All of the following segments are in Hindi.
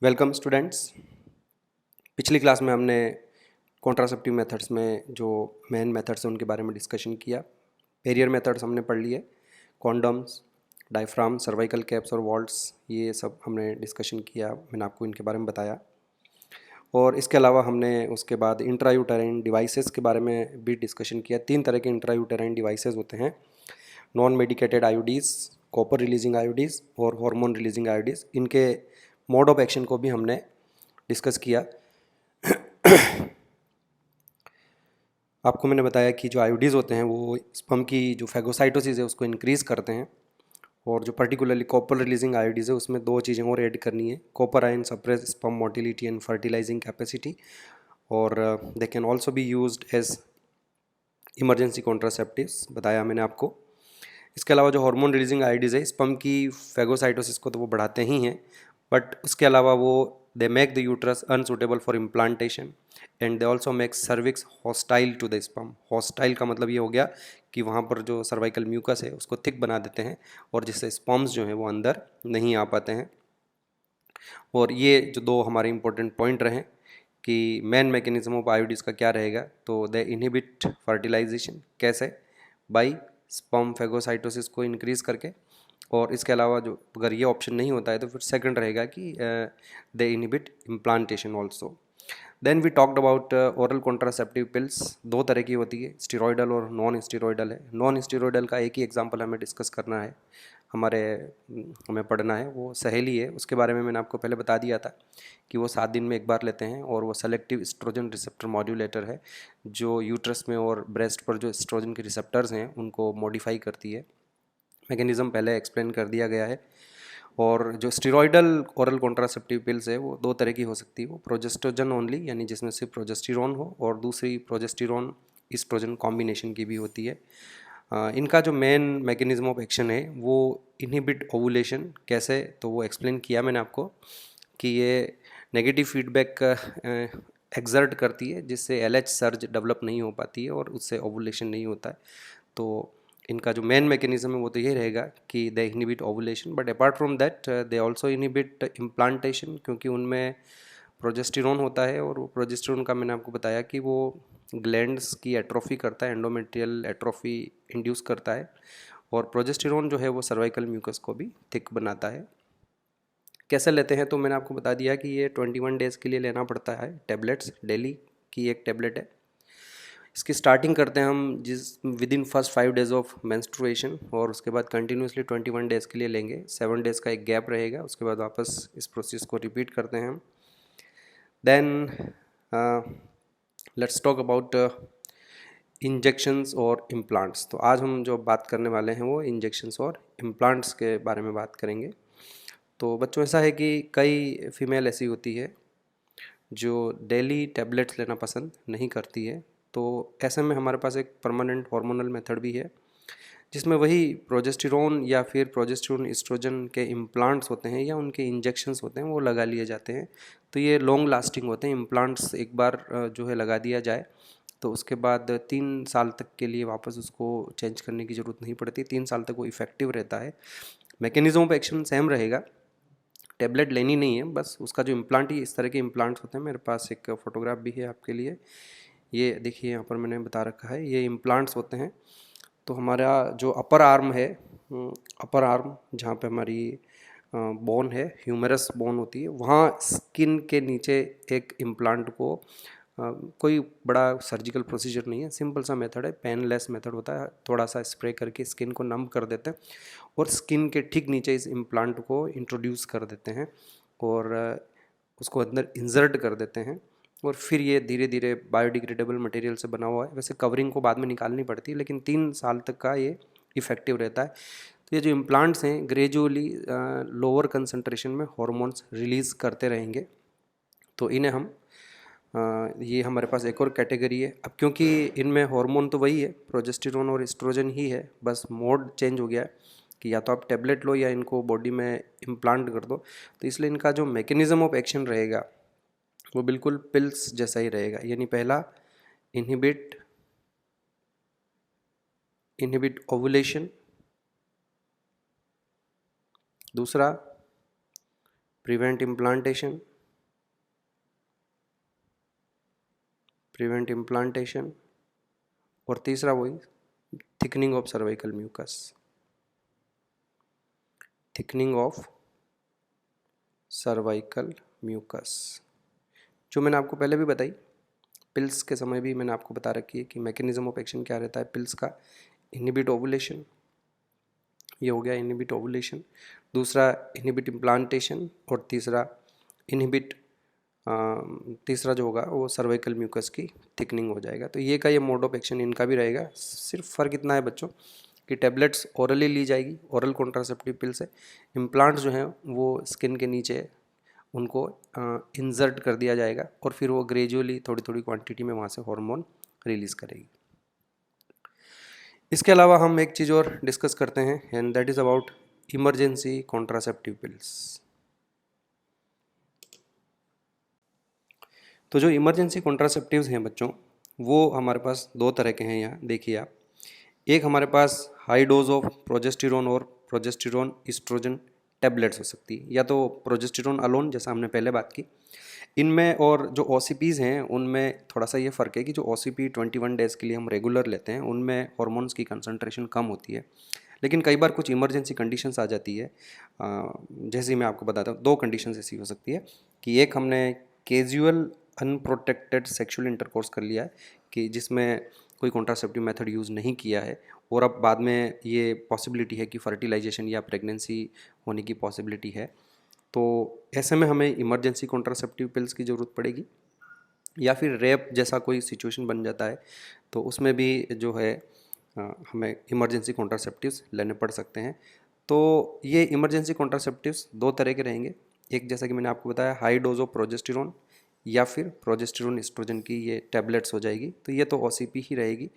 Welcome students. पिछली क्लास में हमने कॉन्ट्रासेप्टिव मेथड्स में जो मेन मेथड्स हैं उनके बारे में डिस्कशन किया। पेरियर मेथड्स हमने पढ़ लिए, कॉन्डम्स, डायफ्राम, सर्वाइकल कैप्स और वॉल्ट्स, ये सब हमने डिस्कशन किया। मैंने आपको इनके बारे में बताया। और इसके अलावा हमने उसके बाद इंट्रायूटेराइन डिवाइसेस के बारे में भी डिस्कशन किया। 3 तरह के इंट्रायूटेराइन डिवाइसेस होते हैं: नॉन मेडिकेटेड आईओडीज, कॉपर रिलीजिंग आईओडीज और हार्मोन रिलीजिंग आईओडीज। इनके मोड ऑफ एक्शन को भी हमने डिस्कस किया। आपको मैंने बताया कि जो आयोडीज होते हैं वो स्पर्म की जो फैगोसाइटोसिस है उसको इंक्रीज़ करते हैं। और जो पर्टिकुलरली कॉपर रिलीजिंग आयोडीज है उसमें 2 चीज़ें और ऐड करनी है: copper ion suppress sperm motility and fertilising capacity, और they can also be used as emergency contraceptives, बताया मैंने आपको। इसके अलावा जो हार्मोन रिलीजिंग आयोडीज है स्पर्म की फैगोसाइटोसिस को तो वो बढ़ाते ही हैं, बट उसके अलावा वो they make the uterus unsuitable for implantation and they also make cervix hostile to the sperm. Hostile का मतलब ये हो गया कि वहाँ पर जो सर्वाइकल म्यूकस है उसको थिक बना देते हैं और जिससे स्पर्म्स जो हैं वो अंदर नहीं आ पाते हैं। और ये जो 2 हमारे इंपॉर्टेंट पॉइंट रहे कि मेन मैकेनिज्म ऑफ आयोडीज का क्या रहेगा, तो दे इनहिबिट फर्टिलाइजेशन। कैसे? बाई स्पर्म फैगोसाइटोसिस को इंक्रीज़ करके। और इसके अलावा जो अगर ये ऑप्शन नहीं होता है तो फिर सेकंड रहेगा कि they inhibit implantation also. Then we talked about oral contraceptive pills. 2 तरह की होती है, स्टेरॉयडल और नॉन स्टेरॉयडल है। नॉन स्टेरॉयडल का एक ही एग्जांपल हमें डिस्कस करना है, हमें पढ़ना है, वो सहेली है। उसके बारे में मैंने आपको पहले बता दिया था कि वो 7 दिन में एक बार लेते हैं और वो सेलेक्टिव एस्ट्रोजन रिसेप्टर मॉड्यूलेटर है जो यूट्रस में और ब्रेस्ट पर जो एस्ट्रोजन के रिसेप्टर्स हैं उनको मॉडिफाई करती है। मैकेनिज्म पहले एक्सप्लेन कर दिया गया है। और जो स्टेरॉयडल ओरल कॉन्ट्रासेप्टिव पिल्स है वो 2 तरह की हो सकती है। वो प्रोजेस्ट्रोजन ओनली, यानी जिसमें सिर्फ प्रोजेस्टेरॉन हो, और दूसरी प्रोजेस्टेरॉन ईस्ट्रोजन कॉम्बिनेशन की भी होती है। इनका जो मेन मैकेनिज्म ऑफ एक्शन है वो इनहिबिट ओवुलेशन। कैसे? तो वो एक्सप्लेन किया मैंने आपको कि ये नेगेटिव फीडबैक एक्सर्ट करती है जिससे एलएच सर्ज डेवलप नहीं हो पाती है और उससे ओवुलेशन नहीं होता है। तो इनका जो मेन मैकेनिज्म है वो तो ये रहेगा कि they inhibit ovulation, but apart from that they also inhibit implantation, क्योंकि उनमें प्रोजेस्टेरॉन होता है और वो प्रोजेस्टेरॉन का मैंने आपको बताया कि वो ग्लैंड्स की एट्रोफी करता है, एंडोमेट्रियल एट्रोफी इंड्यूस करता है। और प्रोजेस्टेरॉन जो है वो सर्वाइकल म्यूकस को भी थिक बनाता है। कैसे लेते हैं? तो मैंने आपको बता दिया कि ये 21 डेज़ के लिए लेना पड़ता है टैबलेट्स। डेली की एक टैबलेट है। इसकी स्टार्टिंग करते हैं हम with in first 5 days of menstruation, और उसके बाद कंटिन्यूसली 21 डेज़ के लिए लेंगे। 7 डेज़ का एक गैप रहेगा, उसके बाद वापस इस प्रोसेस को रिपीट करते हैं हम। Then let's talk about injections और इम्प्लांट्स। तो आज हम जो बात करने वाले हैं वो इंजेक्शंस और इम्प्लांट्स के बारे में बात करेंगे। तो बच्चों, ऐसा है कि कई फीमेल ऐसी होती है जो डेली टैबलेट्स लेना पसंद नहीं करती है। तो ऐसे में हमारे पास एक परमानेंट हार्मोनल मेथड भी है जिसमें वही प्रोजेस्टेरॉन या फिर प्रोजेस्टेरॉन एस्ट्रोजन के इम्प्लांट्स होते हैं या उनके इंजेक्शंस होते हैं वो लगा लिए जाते हैं। तो ये लॉन्ग लास्टिंग होते हैं। इम्प्लांट्स एक बार जो है लगा दिया जाए तो उसके बाद 3 साल तक के लिए वापस उसको चेंज करने की ज़रूरत नहीं पड़ती। 3 साल तक वो इफ़ेक्टिव रहता है। मैकेनिज्म ऑफ एक्शन सेम रहेगा, टैबलेट लेनी नहीं है, बस उसका जो इम्प्लांट ही इस तरह के इम्प्लांट्स होते हैं। मेरे पास एक फ़ोटोग्राफ भी है आपके लिए, ये देखिए यहाँ पर मैंने बता रखा है, ये इम्प्लांट्स होते हैं। तो हमारा जो अपर आर्म है, अपर आर्म जहाँ पे हमारी बोन है, ह्यूमरस बोन होती है, वहाँ स्किन के नीचे एक इम्प्लांट को कोई बड़ा सर्जिकल प्रोसीजर नहीं है, सिंपल सा मेथड है, पेनलेस मेथड होता है। थोड़ा सा स्प्रे करके स्किन को नम कर देते हैं और स्किन के ठीक नीचे इस इम्प्लांट को इंट्रोड्यूस कर देते हैं और उसको अंदर इंसर्ट कर देते हैं। और फिर ये धीरे धीरे बायोडिग्रेडेबल मटेरियल से बना हुआ है। वैसे कवरिंग को बाद में निकालनी पड़ती है, लेकिन 3 साल तक का ये इफ़ेक्टिव रहता है। तो ये जो इम्प्लांट्स हैं ग्रेजुअली लोअर कंसंट्रेशन में हॉर्मोन्स रिलीज़ करते रहेंगे। तो इन्हें हम ये हमारे पास एक और कैटेगरी है। अब क्योंकि इनमें हार्मोन तो वही है, प्रोजेस्टेरॉन और एस्ट्रोजन ही है, बस मोड चेंज हो गया है कि या तो आप टैबलेट लो या इनको बॉडी में इम्प्लांट कर दो। तो इसलिए इनका जो मैकेनिज्म ऑफ एक्शन रहेगा वो बिल्कुल पिल्स जैसा ही रहेगा। यानी पहला इनहिबिट ओवुलेशन, दूसरा प्रिवेंट इम्प्लांटेशन, प्रिवेंट इम्प्लांटेशन, और तीसरा वही thickening of cervical mucus, thickening of cervical mucus, जो मैंने आपको पहले भी बताई। पिल्स के समय भी मैंने आपको बता रखी है कि मैकेनिज्म ऑफ एक्शन क्या रहता है पिल्स का। इनहिबिट ओवुलेशन, ये हो गया इनहिबिट ओवुलेशन, दूसरा इनहिबिट इम्प्लांटेशन, और तीसरा इनहिबिट तीसरा जो होगा वो सर्वाइकल म्यूकस की थिकनिंग हो जाएगा। तो ये का ये मोड ऑफ एक्शन इनका भी रहेगा। सिर्फ फ़र्क इतना है बच्चों कि टैबलेट्स ओरली ली जाएगी, ओरल कॉन्ट्रासेप्टिव पिल्स है। इम्प्लांट जो हैं वो स्किन के नीचे उनको इंसर्ट कर दिया जाएगा, और फिर वो ग्रेजुअली थोड़ी थोड़ी क्वांटिटी में वहाँ से हार्मोन रिलीज़ करेगी। इसके अलावा हम एक चीज़ और डिस्कस करते हैं, and that is about emergency contraceptive pills. तो जो इमरजेंसी कॉन्ट्रासेप्टिव्स हैं बच्चों, वो हमारे पास दो तरह के हैं। यहाँ देखिए आप, एक हमारे पास हाई डोज ऑफ प्रोजेस्टेरोन और प्रोजेस्टेरोन इस्ट्रोजन टैबलेट्स हो सकती है, या तो प्रोजेस्टेरोन अलोन जैसा हमने पहले बात की इनमें, और जो OCPs हैं उनमें थोड़ा सा ये फ़र्क है कि जो OCP 21 डेज़ के लिए हम रेगुलर लेते हैं उनमें हॉर्मोन्स की कंसंट्रेशन कम होती है। लेकिन कई बार कुछ इमरजेंसी कंडीशंस आ जाती है, जैसे मैं आपको बताता हूँ। दो कंडीशंस ऐसी हो सकती है कि एक हमने कैजुअल अनप्रोटेक्टेड सेक्सुअल इंटरकोर्स कर लिया है कि जिसमें कोई कॉन्ट्रासेप्टिव मेथड यूज़ नहीं किया है, और अब बाद में ये पॉसिबिलिटी है कि फर्टिलाइजेशन या प्रेगनेंसी होने की पॉसिबिलिटी है, तो ऐसे में हमें इमरजेंसी कॉन्ट्रासेप्टिव पिल्स की ज़रूरत पड़ेगी। या फिर रेप जैसा कोई सिचुएशन बन जाता है तो उसमें भी जो है हमें इमरजेंसी कॉन्ट्रासेप्टिव्स लेने पड़ सकते हैं। तो ये इमरजेंसी कॉन्ट्रासेप्टिव्स दो तरह के रहेंगे, एक जैसा कि मैंने आपको बताया हाई डोज ऑफ प्रोजेस्टेरोन, या फिर प्रोजेस्टेरोन एस्ट्रोजन की ये टैबलेट्स हो जाएगी। तो ये तो OCP ही रहेगी।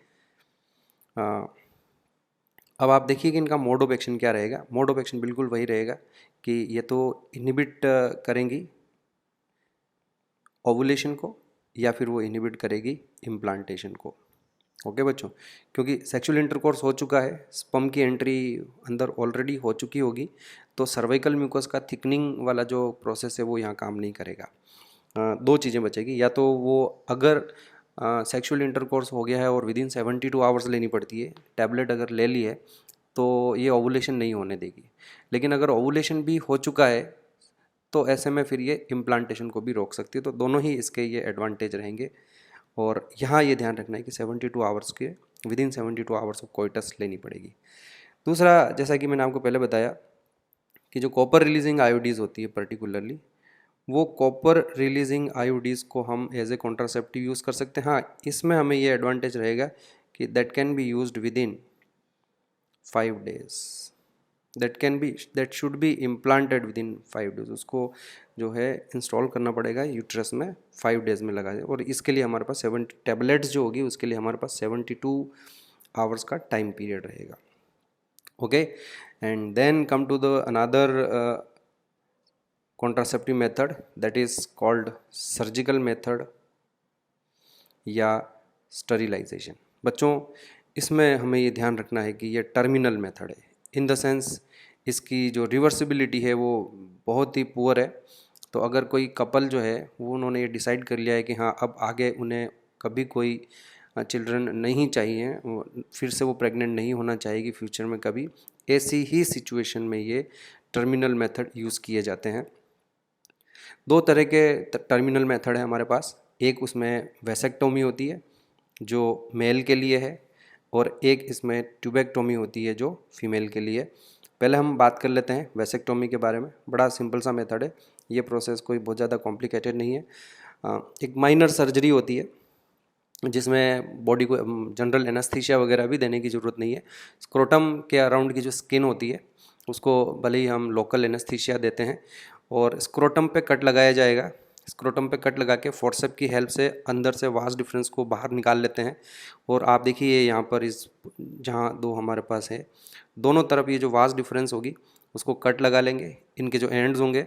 अब आप देखिए कि इनका मोड ऑफ एक्शन क्या रहेगा। मोड ऑफ एक्शन बिल्कुल वही रहेगा कि ये तो इनहिबिट करेंगी ओवुलेशन को, या फिर वो इनहिबिट करेगी इम्प्लांटेशन को। ओके बच्चों, क्योंकि सेक्सुअल इंटरकोर्स हो चुका है, स्पर्म की एंट्री अंदर ऑलरेडी हो चुकी होगी, तो सर्वाइकल म्यूकस का थिकनिंग वाला जो प्रोसेस है वो यहाँ काम नहीं करेगा। दो चीज़ें बचेगी, या तो वो अगर सेक्सुअल इंटरकोर्स हो गया है और विदिन 72 आवर्स लेनी पड़ती है, टैबलेट अगर ले ली है तो ये ओवुलेशन नहीं होने देगी। लेकिन अगर ओवुलेशन भी हो चुका है तो ऐसे में फिर ये इम्प्लांटेशन को भी रोक सकती है। तो दोनों ही इसके ये एडवांटेज रहेंगे, और यहाँ ये ध्यान रखना है कि 72 आवर्स के विदिन 72 आवर्स ऑफ कोइटस लेनी पड़ेगी। दूसरा, जैसा कि मैंने आपको पहले बताया कि जो कॉपर रिलीजिंग आयोडीज़ होती है पर्टिकुलरली, वो कॉपर रिलीजिंग आयोडीज़ को हम एज ए कॉन्ट्रासेप्टिव यूज़ कर सकते हैं। हाँ, इसमें हमें ये एडवांटेज रहेगा कि that can be used within 5 days, that should be implanted with in 5 days। उसको जो है इंस्टॉल करना पड़ेगा यूट्रस में 5 days में लगा जाए, और इसके लिए हमारे पास 70 टैबलेट्स जो होगी उसके लिए हमारे पास 72 आवर्स का टाइम पीरियड रहेगा। Okay, and then come to the another contraceptive method, that is called surgical method या स्टरिलाइजेशन। बच्चों, इसमें हमें ये ध्यान रखना है कि ये टर्मिनल मेथड है, इन द सेंस इसकी जो रिवर्सिबिलिटी है वो बहुत ही पुअर है। तो अगर कोई कपल जो है वो उन्होंने ये डिसाइड कर लिया है कि हाँ अब आगे उन्हें कभी कोई चिल्ड्रन नहीं चाहिए, फिर से वो प्रेग्नेंट नहीं होना चाहेगी फ्यूचर में कभी, ऐसी ही सिचुएशन में ये टर्मिनल मेथड यूज़ किए जाते हैं। दो तरह के टर्मिनल मेथड है हमारे पास, एक उसमें वेसेक्टोमी होती है जो मेल के लिए है, और एक इसमें ट्यूबेक्टोमी होती है जो फीमेल के लिए। पहले हम बात कर लेते हैं वेसेक्टोमी के बारे में। बड़ा सिंपल सा मेथड है, ये प्रोसेस कोई बहुत ज़्यादा कॉम्प्लिकेटेड नहीं है। एक माइनर सर्जरी होती है जिसमें बॉडी को जनरल एनेस्थीसिया वगैरह भी देने की ज़रूरत नहीं है। स्क्रोटम के अराउंड की जो स्किन होती है उसको भले ही हम लोकल एनेस्थीसिया देते हैं, और स्क्रोटम पे कट लगाया जाएगा। स्क्रोटम पे कट लगा के फोर्सेप की हेल्प से अंदर से वास डिफरेंस को बाहर निकाल लेते हैं। और आप देखिए यहाँ पर इस जहाँ दो हमारे पास है, दोनों तरफ ये जो वास डिफरेंस होगी उसको कट लगा लेंगे। इनके जो एंड्स होंगे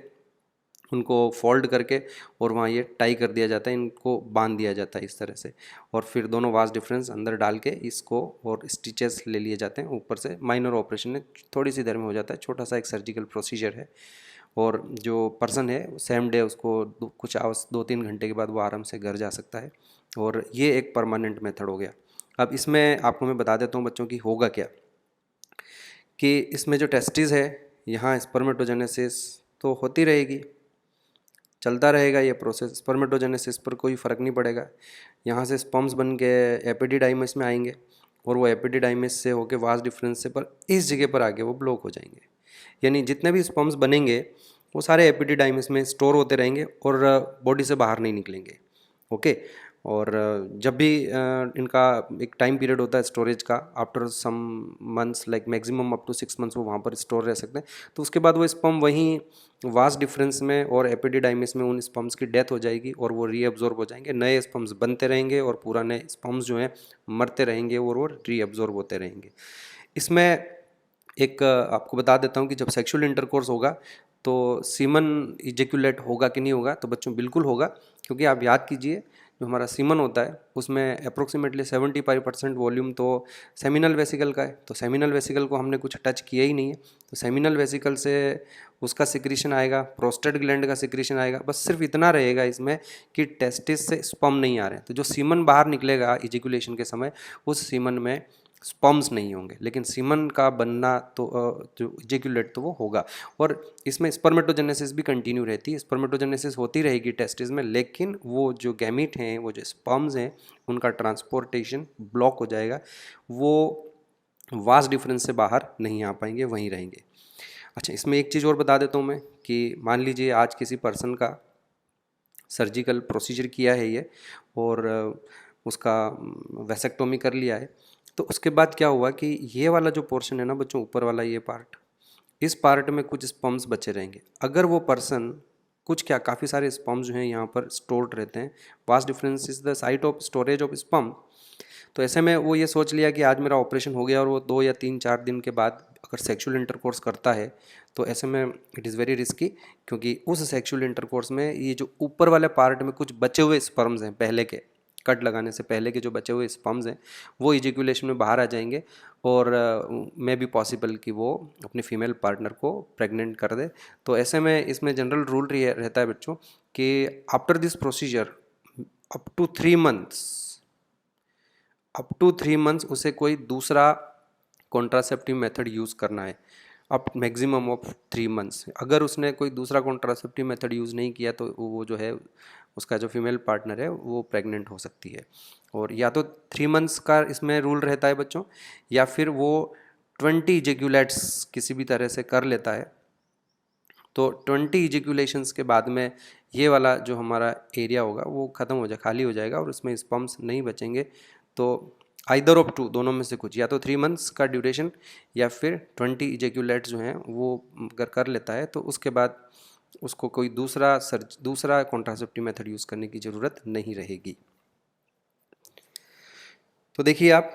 उनको फोल्ड करके और वहाँ ये टाई कर दिया जाता है, इनको बांध दिया जाता है इस तरह से, और फिर दोनों वास डिफरेंस अंदर डाल के इसको और स्टिचेस ले लिए जाते हैं ऊपर से। माइनर ऑपरेशन है, थोड़ी सी देर में हो जाता है, छोटा सा एक सर्जिकल प्रोसीजर है। और जो पर्सन है सेम डे उसको कुछ आवर्स 2-3 घंटे के बाद वो आराम से घर जा सकता है। और ये एक परमानेंट मेथड हो गया। अब इसमें आपको मैं बता देता हूँ बच्चों की होगा क्या, कि इसमें जो टेस्टिस है यहाँ स्पर्मेटोजेनेसिस तो होती रहेगी, चलता रहेगा ये प्रोसेस, स्पर्मेटोजेनेसिस पर कोई फ़र्क नहीं पड़ेगा। यहाँ से स्पर्म्स बन के एपिडिडाइमस में आएंगे और वो एपिडिडाइमस से होके वास डिफरेंस से पर इस जगह पर आके वो ब्लॉक हो जाएंगे। यानी जितने भी स्पर्म्स बनेंगे वो सारे एपिडिडाइमस में स्टोर होते रहेंगे और बॉडी से बाहर नहीं निकलेंगे। ओके। और जब भी इनका एक टाइम पीरियड होता है स्टोरेज का, after some months like maximum up to 6 months वो वहाँ पर स्टोर रह सकते हैं, तो उसके बाद वो स्पर्म वहीं वास डिफरेंस में और एपिडिडाइमिस में उन स्पर्म्स की डेथ हो जाएगी और वो रीअब्जॉर्ब हो जाएंगे, नए स्पर्म्स बनते रहेंगे और पूरा नए स्पर्म्स जो हैं मरते रहेंगे और वो रीअब्जॉर्ब होते रहेंगे। इसमें एक आपको बता देता हूँ कि जब सेक्सुअल इंटरकोर्स होगा तो सीमन इजेक्यूलेट होगा कि नहीं होगा, तो बच्चों बिल्कुल होगा, क्योंकि आप याद कीजिए जो हमारा सीमन होता है उसमें अप्रोक्सीमेटली 75% वॉल्यूम तो सेमिनल वेसिकल का है, तो सेमिनल वेसिकल को हमने कुछ टच किया ही नहीं है, तो सेमिनल वेसिकल से उसका सिक्रीशन आएगा, प्रोस्टेट ग्लैंड का सिक्रीशन आएगा, बस सिर्फ इतना रहेगा इसमें कि टेस्टिस से स्पर्म नहीं आ रहे हैं, तो जो सीमन बाहर निकलेगा इजेक्यूलेशन के समय उस सीमन में स्पर्म्स नहीं होंगे, लेकिन सीमन का बनना तो जो इजेक्यूलेट तो वो होगा। और इसमें स्पर्मेटोजेनेसिस भी कंटिन्यू रहती है, स्पर्मेटोजेनेसिस होती रहेगी टेस्टिस में, लेकिन वो जो गैमीट हैं, वो जो स्पर्म्स हैं, उनका ट्रांसपोर्टेशन ब्लॉक हो जाएगा, वो वास डिफरेंस से बाहर नहीं आ पाएंगे, वहीं रहेंगे। अच्छा, इसमें एक चीज़ और बता देता हूँ मैं कि मान लीजिए आज किसी पर्सन का सर्जिकल प्रोसीजर किया है ये और उसका वेसेक्टोमी कर लिया है, तो उसके बाद क्या हुआ कि ये वाला जो पोर्शन है ना बच्चों, ऊपर वाला ये पार्ट, इस पार्ट में कुछ स्पर्म्स बचे रहेंगे। अगर वो पर्सन कुछ क्या काफ़ी सारे स्पर्म्स जो हैं यहाँ पर स्टोर्ड रहते हैं, vas deferens is the site of storage of sperm, तो ऐसे में वो ये सोच लिया कि आज मेरा ऑपरेशन हो गया और वो 2 या 3-4 दिन के बाद अगर सेक्सुअल इंटरकोर्स करता है तो ऐसे में इट इज़ वेरी रिस्की, क्योंकि उस सेक्सुअल इंटरकोर्स में ये जो ऊपर वाले पार्ट में कुछ बचे हुए स्पर्म्स हैं, पहले के कट लगाने से पहले के जो बचे हुए स्पर्म्स हैं वो इजैक्यूलेशन में बाहर आ जाएंगे और मे बी पॉसिबल कि वो अपने फीमेल पार्टनर को प्रेग्नेंट कर दे। तो ऐसे में इसमें जनरल रूल रहता है बच्चों कि after this procedure up to 3 months उसे कोई दूसरा कॉन्ट्रासेप्टिव मेथड यूज़ करना है, अप मैक्सिमम ऑफ 3 मंथ्स। अगर उसने कोई दूसरा कॉन्ट्रासेप्टिव मेथड यूज़ नहीं किया तो वो जो है उसका जो फीमेल पार्टनर है वो प्रेग्नेंट हो सकती है। और या तो 3 मंथ्स का इसमें रूल रहता है बच्चों, या फिर वो 20 इजेक्यूलेट्स किसी भी तरह से कर लेता है, तो 20 इजेक्यूलेशंस के बाद में ये वाला जो हमारा एरिया होगा वो ख़त्म हो जाए, खाली हो जाएगा और उसमें स्पर्म्स नहीं बचेंगे। तो आइदर ऑफ टू, दोनों में से कुछ, या तो 3 मंथ्स का ड्यूरेशन या फिर 20 इजेक्यूलेट्स जो हैं वो अगर कर लेता है तो उसके बाद उसको कोई दूसरा कॉन्ट्रासेप्टिव मेथड यूज़ करने की ज़रूरत नहीं रहेगी। तो देखिए आप,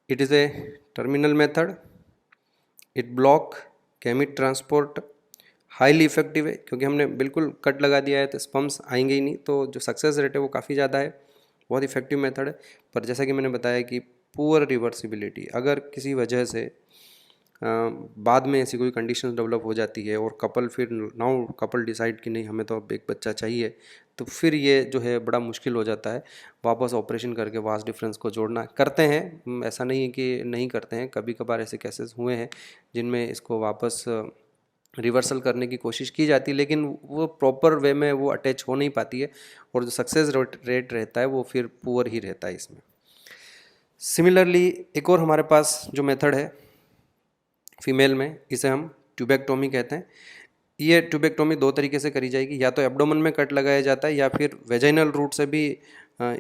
it is a terminal method, it block gamete transport, highly effective है क्योंकि हमने बिल्कुल कट लगा दिया है तो स्पर्म्स आएंगे ही नहीं, तो जो सक्सेस रेट है वो काफ़ी ज़्यादा है, बहुत इफेक्टिव मेथड है। पर जैसा कि मैंने बताया कि पुअर रिवर्सिबिलिटी, अगर किसी वजह से बाद में ऐसी कोई कंडीशन डेवलप हो जाती है और कपल डिसाइड कि नहीं हमें तो अब एक बच्चा चाहिए, तो फिर ये जो है बड़ा मुश्किल हो जाता है वापस ऑपरेशन करके वास डिफरेंस को जोड़ना। करते हैं, ऐसा नहीं है कि नहीं करते हैं, कभी कभार ऐसे केसेस हुए हैं जिनमें इसको वापस रिवर्सल करने की कोशिश की जाती है, लेकिन वो प्रॉपर वे में वो अटैच हो नहीं पाती है और जो सक्सेस रेट रहता है वो फिर पुअर ही रहता है इसमें। सिमिलरली एक और हमारे पास जो मेथड है फीमेल में, इसे हम ट्यूबेक्टोमी कहते हैं। ये ट्यूबेक्टोमी 2 तरीके से करी जाएगी, या तो एब्डोमेन में कट लगाया जाता है या फिर वेजाइनल रूट से भी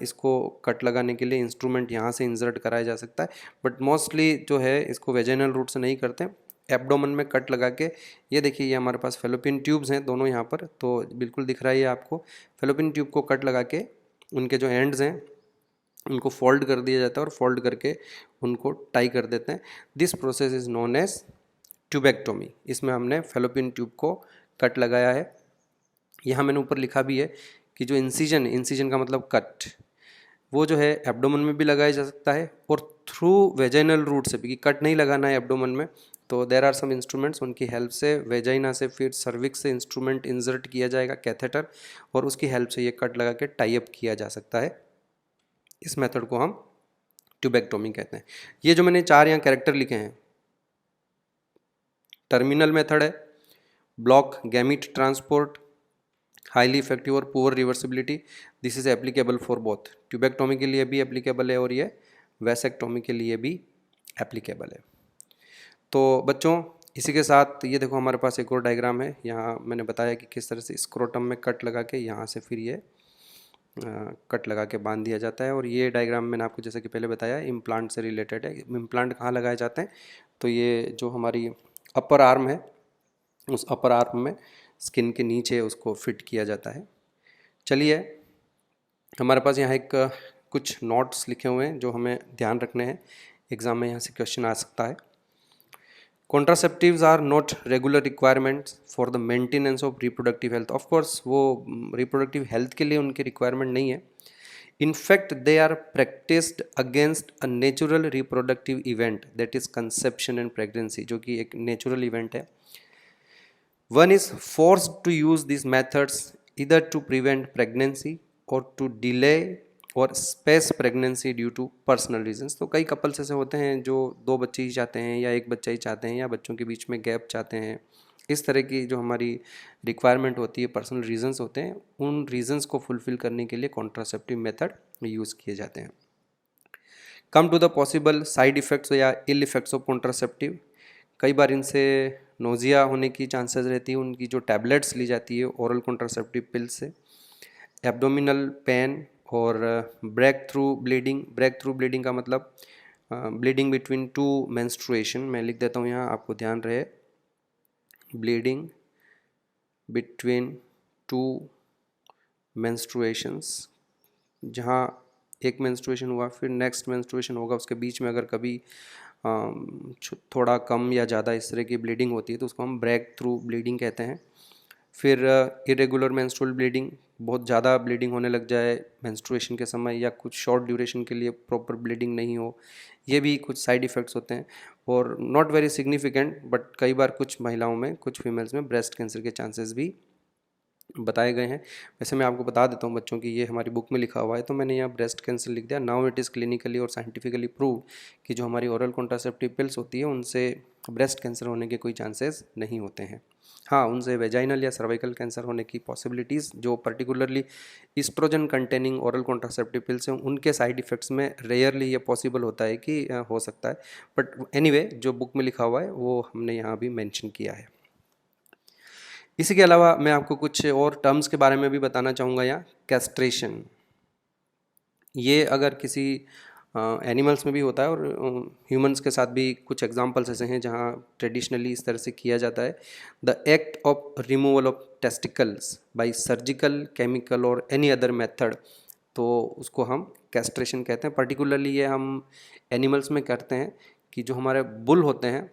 इसको कट लगाने के लिए इंस्ट्रूमेंट यहाँ से इंसर्ट कराया जा सकता है, बट मोस्टली जो है इसको वेजाइनल रूट से नहीं करते, एब्डोमेन में कट लगा के। ये देखिए, ये हमारे पास फेलोपियन ट्यूब्स हैं दोनों यहाँ पर, तो बिल्कुल दिख रहा है ये आपको। फेलोपियन ट्यूब को कट लगा के उनके जो एंड्स हैं उनको फोल्ड कर दिया जाता है और फोल्ड करके उनको टाई कर देते हैं। This process is known as tubectomy. इसमें हमने फेलोपियन ट्यूब को कट लगाया है। यहाँ मैंने ऊपर लिखा भी है कि जो इंसिजन का मतलब कट, वो जो है एब्डोमेन में भी लगाया जा सकता है और थ्रू वेजाइनल रूट से भी, कि कट नहीं लगाना है एब्डोमेन में, तो देर आर सम इंस्ट्रूमेंट्स, उनकी हेल्प से वेजाइना से फिर सर्विक्स से इंस्ट्रूमेंट इंसर्ट किया जाएगा कैथेटर, और उसकी हेल्प से ये कट लगा के टाई अप किया जा सकता है। इस मेथड को हम ट्यूबेक्टोमी कहते हैं। ये जो मैंने 4 यहाँ कैरेक्टर लिखे हैं, टर्मिनल मेथड है, block gamete transport, highly effective और poor reversibility, this is applicable for both. Tubectomy के लिए भी एप्लीकेबल है और ये वैसेक्टोमी के लिए भी एप्लीकेबल है। तो बच्चों इसी के साथ ये देखो हमारे पास एक और डायग्राम है। यहाँ मैंने बताया कि किस तरह से स्क्रोटम में कट लगा के यहाँ से फिर ये कट लगा के बांध दिया जाता है। और ये डायग्राम मैंने आपको जैसे कि पहले बताया इम्प्लांट से रिलेटेड है। इम्प्लांट कहाँ लगाए जाते हैं, तो ये जो हमारी अपर आर्म है उस अपर आर्म में स्किन के नीचे उसको फिट किया जाता है। चलिए हमारे पास यहाँ एक कुछ नोट्स लिखे हुए हैं जो हमें ध्यान रखने हैं, एग्जाम में यहाँ से क्वेश्चन आ सकता है। Contraceptives are not regular requirements for the maintenance of reproductive health. Of course वो रिप्रोडक्टिव हेल्थ के लिए उनकी रिक्वायरमेंट नहीं है। In fact, they are practiced against a natural reproductive event that is conception and pregnancy, जो कि एक natural event है। One is forced to use these methods either to prevent pregnancy or to delay और space pregnancy due to personal reasons. तो कई कपल्स ऐसे होते हैं जो 2 बच्चे ही चाहते हैं या 1 बच्चा ही चाहते हैं या बच्चों के बीच में गैप चाहते हैं। इस तरह की जो हमारी रिक्वायरमेंट होती है, पर्सनल रीजंस होते हैं, उन रीजंस को फुलफिल करने के लिए कॉन्ट्रासेप्टिव मेथड यूज़ किए जाते हैं। Come to the possible side effects या इल इफ़ेक्ट्स ऑफ कॉन्ट्रासेप्टिव। कई बार इनसे नोजिया होने की चांसेस रहती है। उनकी जो टैबलेट्स ली जाती है ओरल कॉन्ट्रासेप्टिव पिल्स से, एब्डोमिनल पेन और ब्रेक थ्रू ब्लीडिंग का मतलब ब्लीडिंग बिटवीन 2 मेंस्ट्रुएशन। मैं लिख देता हूँ यहाँ, आपको ध्यान रहे, ब्लीडिंग बिटवीन 2 मेंस्ट्रुएशंस, जहाँ एक मेंस्ट्रुएशन हुआ फिर नेक्स्ट मेंस्ट्रुएशन होगा, उसके बीच में अगर कभी थोड़ा कम या ज़्यादा इस तरह की ब्लीडिंग होती है तो उसको हम ब्रेक थ्रू ब्लीडिंग कहते हैं। फिर इरेगुलर मेंस्ट्रुअल ब्लीडिंग, बहुत ज़्यादा ब्लीडिंग होने लग जाए मेंस्ट्रुएशन के समय या कुछ शॉर्ट ड्यूरेशन के लिए प्रॉपर ब्लीडिंग नहीं हो, ये भी कुछ साइड इफ़ेक्ट्स होते हैं। और नॉट वेरी सिग्निफिकेंट बट कई बार कुछ महिलाओं में, कुछ फीमेल्स में ब्रेस्ट कैंसर के चांसेस भी बताए गए हैं। वैसे मैं आपको बता देता हूँ बच्चों की ये हमारी बुक में लिखा हुआ है, तो मैंने यहाँ ब्रेस्ट कैंसर लिख दिया। नाउ इट इज़ क्लिनिकली और साइंटिफिकली प्रूव कि जो हमारी ओरल कॉन्ट्रासेप्टिव पिल्स होती है उनसे ब्रेस्ट कैंसर होने के कोई चांसेस नहीं होते हैं। हाँ, उनसे वेजाइनल या सर्वाइकल कैंसर होने की पॉसिबिलिटीज़, जो particularly estrogen containing oral contraceptive pills हैं, उनके साइड इफ़ेक्ट्स में रेयरली ये पॉसिबल होता है कि हो सकता है। बट एनीवे जो बुक में लिखा हुआ है वो हमने यहाँ भी मेंशन किया है। इसी के अलावा मैं आपको कुछ और टर्म्स के बारे में भी बताना चाहूँगा यहाँ। कैस्ट्रेशन, ये अगर किसी एनिमल्स में भी होता है और ह्यूमंस के साथ भी कुछ एग्जांपल्स ऐसे हैं जहाँ ट्रेडिशनली इस तरह से किया जाता है। The act of removal of testicles bye surgical, chemical और एनी अदर मेथड, तो उसको हम कैस्ट्रेशन कहते हैं। पर्टिकुलरली ये हम एनिमल्स में करते हैं कि जो हमारे बुल होते हैं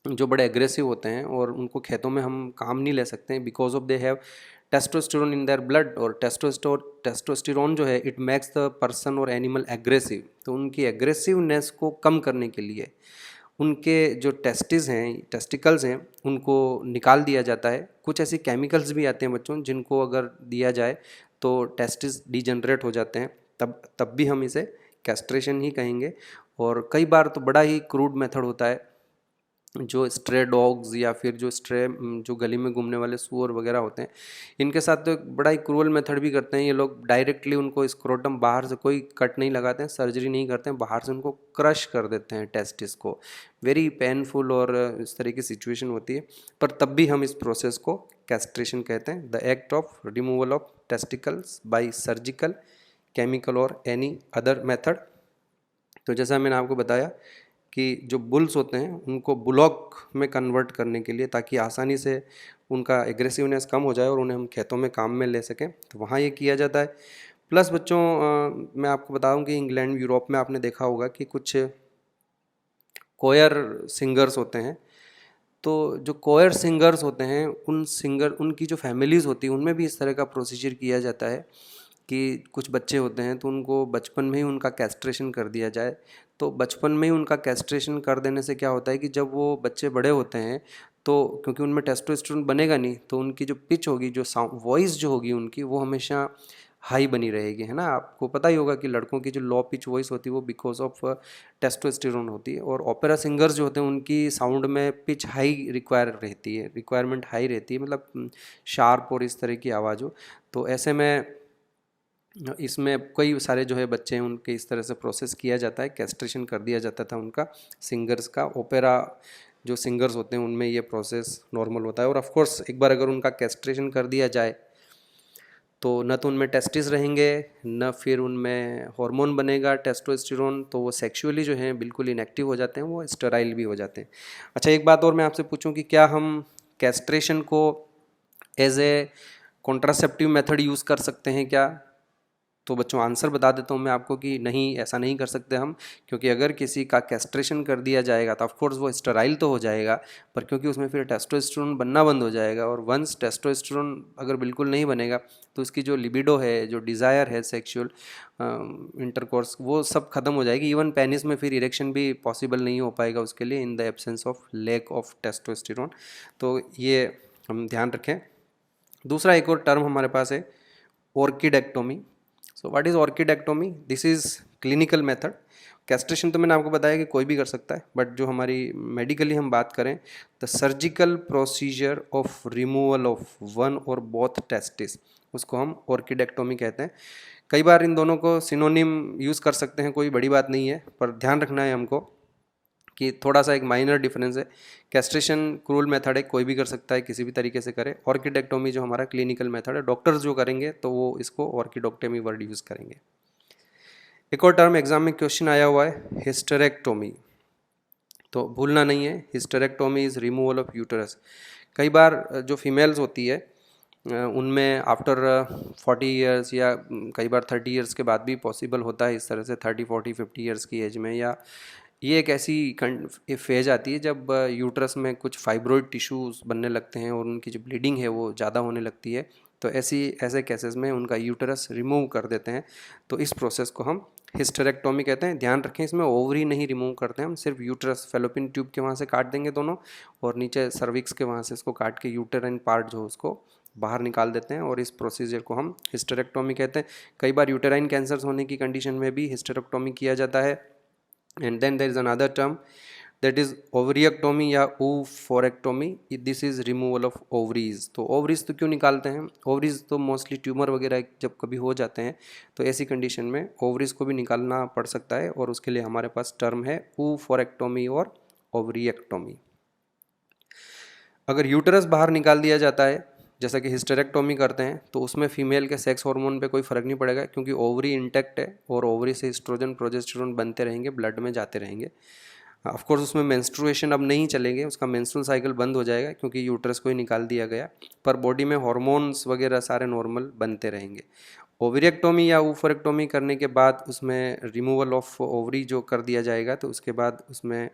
जो बड़े एग्रेसिव होते हैं और उनको खेतों में हम काम नहीं ले सकते हैं because of they have testosterone in their blood. और टेस्टोस्टेरोन जो है इट मेक्स द पर्सन और एनिमल एग्रेसिव। तो उनकी एग्रेसिवनेस को कम करने के लिए उनके जो टेस्टिकल्स हैं उनको निकाल दिया जाता है। कुछ ऐसे केमिकल्स भी आते हैं बच्चों जिनको अगर दिया जाए तो टेस्टिस डिजनरेट हो जाते हैं, तब भी हम इसे कैस्ट्रेशन ही कहेंगे। और कई बार तो बड़ा ही क्रूड मेथड होता है, जो स्ट्रे डॉग्स या फिर जो गली में घूमने वाले सूअर वगैरह होते हैं, इनके साथ तो एक बड़ा ही क्रूअल मेथड भी करते हैं ये लोग। डायरेक्टली उनको स्क्रोटम बाहर से कोई कट नहीं लगाते हैं, सर्जरी नहीं करते हैं, बाहर से उनको क्रश कर देते हैं टेस्टिस को। वेरी पेनफुल और इस तरह की सिचुएशन होती है, पर तब भी हम इस प्रोसेस को कैस्ट्रेशन कहते हैं। The act of removal of testicles by surgical, chemical और एनी अदर मेथड। तो जैसा मैंने आपको बताया कि जो बुल्स होते हैं उनको बुलॉक में कन्वर्ट करने के लिए, ताकि आसानी से उनका एग्रेसिवनेस कम हो जाए और उन्हें हम खेतों में काम में ले सकें, तो वहाँ ये किया जाता है। प्लस बच्चों मैं आपको बताऊं कि इंग्लैंड, यूरोप में आपने देखा होगा कि कुछ कोयर सिंगर्स होते हैं। तो जो कोयर सिंगर्स होते हैं उनकी जो फैमिलीज़ होती है उनमें भी इस तरह का प्रोसीजर किया जाता है कि कुछ बच्चे होते हैं तो उनको बचपन में ही उनका कैस्ट्रेशन कर दिया जाए। तो बचपन में ही उनका कैस्ट्रेशन कर देने से क्या होता है कि जब वो बच्चे बड़े होते हैं तो क्योंकि उनमें टेस्टोस्टेरोन बनेगा नहीं, तो उनकी जो पिच होगी, जो साउंड वॉइस जो होगी उनकी, वो हमेशा हाई बनी रहेगी, है ना। आपको पता ही होगा कि लड़कों की जो लो पिच वॉइस होती है वो बिकॉज ऑफ टेस्टोस्टेरोन होती है, और ओपेरा सिंगर्स जो होते हैं उनकी साउंड में पिच हाई रिक्वायरमेंट हाई रहती है, मतलब शार्प और इस तरह की आवाज़ हो। तो ऐसे में इसमें कई सारे जो है बच्चे हैं उनके इस तरह से प्रोसेस किया जाता है, कैस्ट्रेशन कर दिया जाता था उनका सिंगर्स का। ओपेरा जो सिंगर्स होते हैं उनमें ये प्रोसेस नॉर्मल होता है, और ऑफ कोर्स एक बार अगर उनका कैस्ट्रेशन कर दिया जाए तो न तो उनमें टेस्टिस रहेंगे, न फिर उनमें हार्मोन बनेगा टेस्टोस्टेरोन, तो वो सेक्सुअली जो है बिल्कुल इनएक्टिव हो जाते हैं, वो स्टेराइल भी हो जाते हैं। अच्छा, एक बात और मैं आपसे पूछूं कि क्या हम कैस्ट्रेशन को as a contraceptive method use कर सकते हैं क्या? तो बच्चों आंसर बता देता हूँ मैं आपको कि नहीं, ऐसा नहीं कर सकते हम, क्योंकि अगर किसी का कैस्ट्रेशन कर दिया जाएगा तो ऑफकोर्स वो स्टेराइल तो हो जाएगा, पर क्योंकि उसमें फिर टेस्टोस्टेरोन बनना बंद हो जाएगा, और वंस टेस्टोस्टेरोन अगर बिल्कुल नहीं बनेगा तो उसकी जो लिबिडो है, जो डिज़ायर है सेक्सुअल इंटरकोर्स, वो सब खत्म हो जाएगी। इवन पेनिस में फिर इरेक्शन भी पॉसिबल नहीं हो पाएगा उसके लिए, in the absence of lack of testosterone. तो ये हम ध्यान रखें। दूसरा एक और टर्म हमारे पास है, orchidectomy. So what is orchidectomy? This is clinical method. Castration तो मैंने आपको बताया कि कोई भी कर सकता है, बट जो हमारी मेडिकली हम बात करें, the surgical procedure of removal of one और बोथ टेस्टिस, उसको हम ऑर्किडेक्टोमी कहते हैं। कई बार इन दोनों को सिनोनिम यूज़ कर सकते हैं, कोई बड़ी बात नहीं है, पर ध्यान रखना है हमको कि थोड़ा सा एक माइनर डिफरेंस है। कैस्ट्रेशन क्रूल मेथड है, कोई भी कर सकता है, किसी भी तरीके से करे। ऑर्किडेक्टोमी जो हमारा क्लिनिकल मेथड है, डॉक्टर्स जो करेंगे तो वो इसको ऑर्किडोक्टोमी वर्ड यूज़ करेंगे। एक और टर्म एग्जाम में क्वेश्चन आया हुआ है, हिस्टेरेक्टोमी। तो भूलना नहीं है, hysterectomy is removal of uterus. कई बार जो फीमेल्स होती है उनमें आफ्टर 40 ईयर्स या कई बार 30 ईयर्स के बाद भी पॉसिबल होता है इस तरह से, 30, 40, 50 ईयर्स की एज में, या ये एक ऐसी फेज आती है जब यूट्रस में कुछ फाइब्रोइड टिश्यूज़ बनने लगते हैं और उनकी जो ब्लीडिंग है वो ज़्यादा होने लगती है। तो ऐसे केसेस में उनका यूट्रस रिमूव कर देते हैं, तो इस प्रोसेस को हम हिस्टेरेक्टोमी कहते हैं। ध्यान रखें, इसमें ओवरी नहीं रिमूव करते हैं हम, सिर्फ यूट्रस फेलोपियन ट्यूब के वहाँ से काट देंगे दोनों, और नीचे सर्विक्स के वहाँ से इसको काट के यूटेराइन पार्ट जो उसको बाहर निकाल देते हैं, और इस प्रोसीजर को हम हिस्टेरेक्टोमी कहते हैं। कई बार यूटेराइन कैंसर्स होने की कंडीशन में भी हिस्टेरेक्टोमी किया जाता है। And then there is another term, that is ovariectomy या ooforectomy. This is removal of ovaries. तो ovaries तो क्यों निकालते हैं? ovaries तो मोस्टली ट्यूमर वगैरह जब कभी हो जाते हैं तो ऐसी कंडीशन में ovaries को भी निकालना पड़ सकता है, और उसके लिए हमारे पास टर्म है ooforectomy और ovariectomy। अगर यूटरस बाहर निकाल दिया जाता है जैसा कि हिस्टेरेक्टोमी करते हैं, तो उसमें फीमेल के सेक्स हार्मोन पे कोई फ़र्क नहीं पड़ेगा, क्योंकि ओवरी इंटैक्ट है और ओवरी से एस्ट्रोजन प्रोजेस्टेरोन बनते रहेंगे, ब्लड में जाते रहेंगे। ऑफ कोर्स उसमें मेंस्ट्रुएशन अब नहीं चलेंगे, उसका मेंस्ट्रुअल साइकिल बंद हो जाएगा क्योंकि यूट्रस को ही निकाल दिया गया, पर बॉडी में हार्मोन्स वगैरह सारे नॉर्मल बनते रहेंगे। ओवरिएक्टोमी या ऊफरेक्टोमी करने के बाद उसमें रिमूवल ऑफ ओवरी जो कर दिया जाएगा, तो उसके बाद उसमें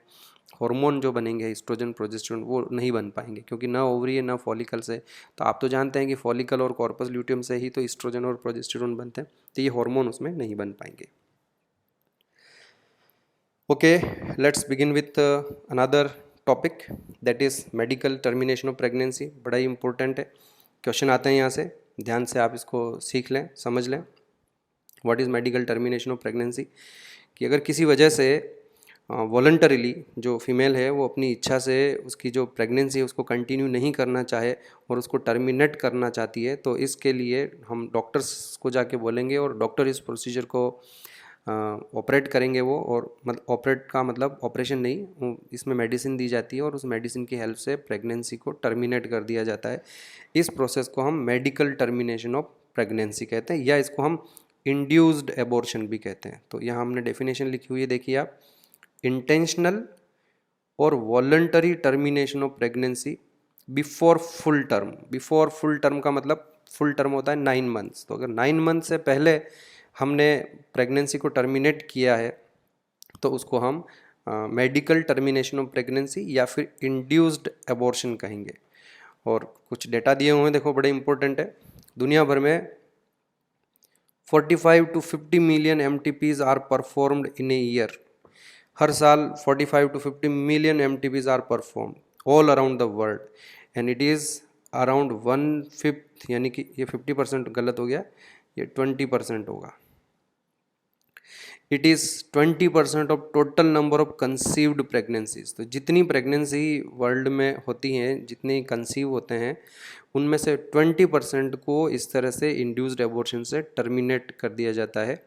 हार्मोन जो बनेंगे एस्ट्रोजन प्रोजेस्टेरोन वो नहीं बन पाएंगे, क्योंकि ना ओवरी है ना फॉलिकल से। तो आप तो जानते हैं कि फॉलिकल और कॉर्पस ल्यूटियम से ही तो एस्ट्रोजन और प्रोजेस्टेरोन बनते हैं, तो ये हार्मोन उसमें नहीं बन पाएंगे। Okay, let's begin with another topic, that is medical termination of pregnancy. बड़ा ही इंपॉर्टेंट है, क्वेश्चन आते हैं यहाँ से, ध्यान से आप इसको सीख लें, समझ लें। What is medical termination of pregnancy? कि अगर किसी वजह से वॉलंटरीली जो फीमेल है वो अपनी इच्छा से उसकी जो प्रेगनेंसी है उसको कंटिन्यू नहीं करना चाहे और उसको टर्मिनेट करना चाहती है, तो इसके लिए हम डॉक्टर्स को जाके बोलेंगे और डॉक्टर इस प्रोसीजर को ऑपरेट करेंगे वो, और मतलब ऑपरेट का मतलब ऑपरेशन नहीं, इसमें मेडिसिन दी जाती है और उस मेडिसिन की हेल्प से प्रेगनेंसी को टर्मिनेट कर दिया जाता है। इस प्रोसेस को हम मेडिकल टर्मिनेशन ऑफ प्रेगनेंसी कहते हैं, या इसको हम इंड्यूस्ड एबॉर्शन भी कहते हैं। तो यहाँ हमने डेफिनेशन लिखी हुई है, देखिए आप, इंटेंशनल और voluntary termination of pregnancy before full term. Before full term का मतलब फुल टर्म होता है 9 मंथ्स, तो अगर 9 मंथ से पहले हमने प्रेगनेंसी को टर्मिनेट किया है तो उसको हम मेडिकल टर्मिनेशन ऑफ प्रेगनेंसी या फिर इंड्यूस्ड एबॉर्शन कहेंगे। और कुछ डेटा दिए हुए हैं, देखो बड़े इंपॉर्टेंट है। दुनिया भर में 45 to 50 million MTPs are performed in a year. हर साल 45 to 50 million MTPs are performed all around the world, and it is around 1/5, यानी कि ये 50% गलत हो गया, ये 20% होगा। It is 20% of total number of conceived pregnancies. तो जितनी प्रेगनेंसी वर्ल्ड में होती हैं, जितने कंसीव होते हैं, उनमें से 20% को इस तरह से इंड्यूस्ड एबॉर्शन से टर्मिनेट कर दिया जाता है।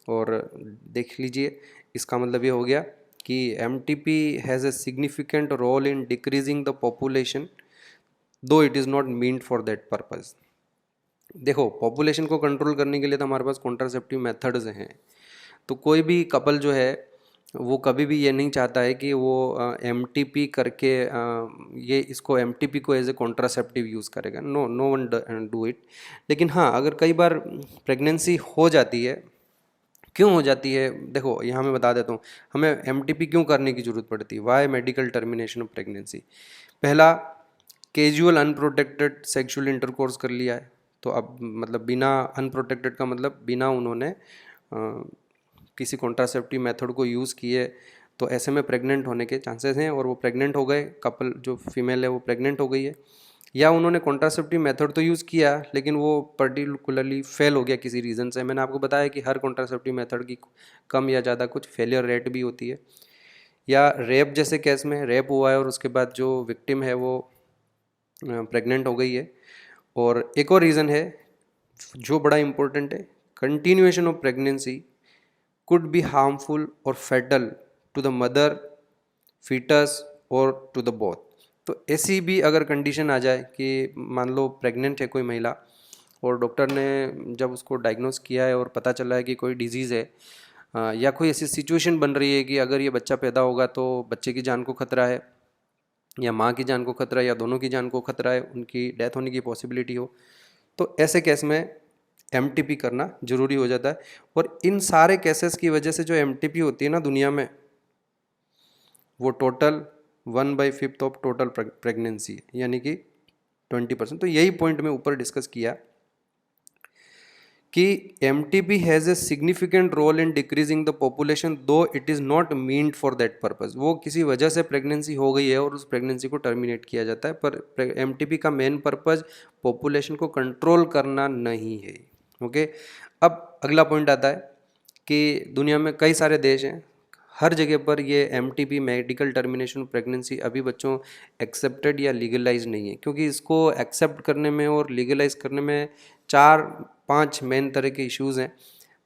और देख लीजिए, इसका मतलब ये हो गया कि MTP has a significant role in decreasing the population, though it is not meant for that purpose. देखो, पॉपुलेशन को कंट्रोल करने के लिए तो हमारे पास कॉन्ट्रासेप्टिव मेथड्स हैं। तो कोई भी कपल जो है वो कभी भी ये नहीं चाहता है कि वो MTP करके ये इसको MTP को एज ए कॉन्ट्रासेप्टिव यूज़ करेगा। No, no one do it. लेकिन हाँ, अगर कई बार प्रेगनेंसी हो जाती है, क्यों हो जाती है, देखो यहाँ मैं बता देता हूँ हमें MTP क्यों करने की ज़रूरत पड़ती है। Why medical termination of pregnancy? पहला, कैजुअल अनप्रोटेक्टेड सेक्सुअल इंटरकोर्स कर लिया है, तो अब मतलब बिना, अनप्रोटेक्टेड का मतलब बिना उन्होंने किसी कॉन्ट्रासेप्टिव मेथड को यूज़ किए, तो ऐसे में प्रेग्नेंट होने के चांसेस हैं और वो प्रेग्नेंट हो गए, कपल जो फीमेल है वो प्रेग्नेंट हो गई है। या उन्होंने कॉन्ट्रासेप्टिव मेथड तो यूज़ किया लेकिन वो पर्टिकुलरली फेल हो गया किसी रीज़न से। मैंने आपको बताया कि हर कॉन्ट्रासेप्टिव मेथड की कम या ज़्यादा कुछ फेलियर रेट भी होती है। या रेप जैसे केस में रेप हुआ है और उसके बाद जो विक्टिम है वो प्रेग्नेंट हो गई है। और एक और रीज़न है जो बड़ा इम्पोर्टेंट है, continuation of pregnancy could be harmful or fatal to the mother, fetus और to the both। तो ऐसी भी अगर कंडीशन आ जाए कि मान लो प्रेग्नेंट है कोई महिला और डॉक्टर ने जब उसको डायग्नोस किया है और पता चला है कि कोई डिजीज़ है, या कोई ऐसी सिचुएशन बन रही है कि अगर ये बच्चा पैदा होगा तो बच्चे की जान को खतरा है, या माँ की जान को खतरा है, या दोनों की जान को खतरा है, उनकी डेथ होने की पॉसिबिलिटी हो, तो ऐसे केस में MTP करना ज़रूरी हो जाता है। और इन सारे केसेस की वजह से जो MTP होती है ना दुनिया में, वो टोटल 1/5 ऑफ टोटल प्रेगनेंसी है, यानी कि 20%। तो यही पॉइंट मैं ऊपर डिस्कस किया कि MTP has a significant role in decreasing the population though it is not meant for that purpose. वो किसी वजह से प्रेगनेंसी हो गई है और उस प्रेगनेंसी को टर्मिनेट किया जाता है, पर MTP का मेन पर्पज़ पॉपुलेशन को कंट्रोल करना नहीं है। ओके, अब अगला पॉइंट आता है कि दुनिया में कई सारे देश हैं, हर जगह पर ये MTP मेडिकल टर्मिनेशन प्रेगनेंसी अभी बच्चों एक्सेप्टेड या लीगलाइज नहीं है, क्योंकि इसको एक्सेप्ट करने में और लीगलाइज करने में 4-5 मेन तरह के इश्यूज़ हैं।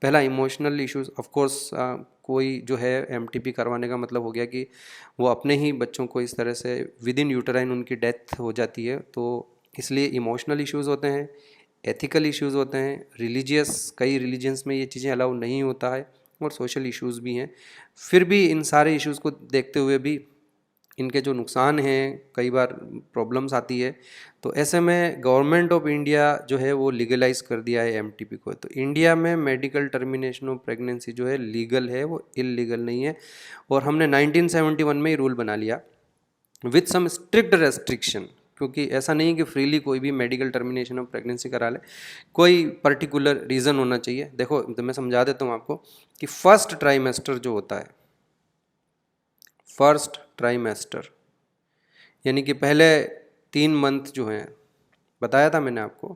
पहला, इमोशनल इश्यूज़। ऑफ कोर्स कोई जो है MTP करवाने का मतलब हो गया कि वो अपने ही बच्चों को इस तरह से विद इन यूटराइन उनकी डेथ हो जाती है, तो इसलिए इमोशनल इश्यूज़ होते हैं, एथिकल इश्यूज़ होते हैं, रिलीजियस, कई रिलीजन्स में ये चीज़ें अलाउ नहीं होता है, और सोशल इश्यूज़ भी हैं। फिर भी इन सारे इश्यूज़ को देखते हुए भी इनके जो नुकसान हैं, कई बार प्रॉब्लम्स आती है, तो ऐसे में गवर्नमेंट ऑफ इंडिया जो है वो लीगलाइज कर दिया है MTP को। तो इंडिया में मेडिकल टर्मिनेशन ऑफ प्रेगनेंसी जो है लीगल है, वो इलीगल नहीं है। और हमने 1971 में ही रूल बना लिया विथ सम स्ट्रिक्ट रेस्ट्रिक्शन, क्योंकि ऐसा नहीं कि फ्रीली कोई भी मेडिकल टर्मिनेशन ऑफ प्रेगनेंसी करा ले, कोई पर्टिकुलर रीज़न होना चाहिए। देखो, तो मैं समझा देता हूँ आपको कि फर्स्ट ट्राइमेस्टर जो होता है, फर्स्ट ट्राइमेस्टर यानी कि पहले 3 मंथ जो हैं, बताया था मैंने आपको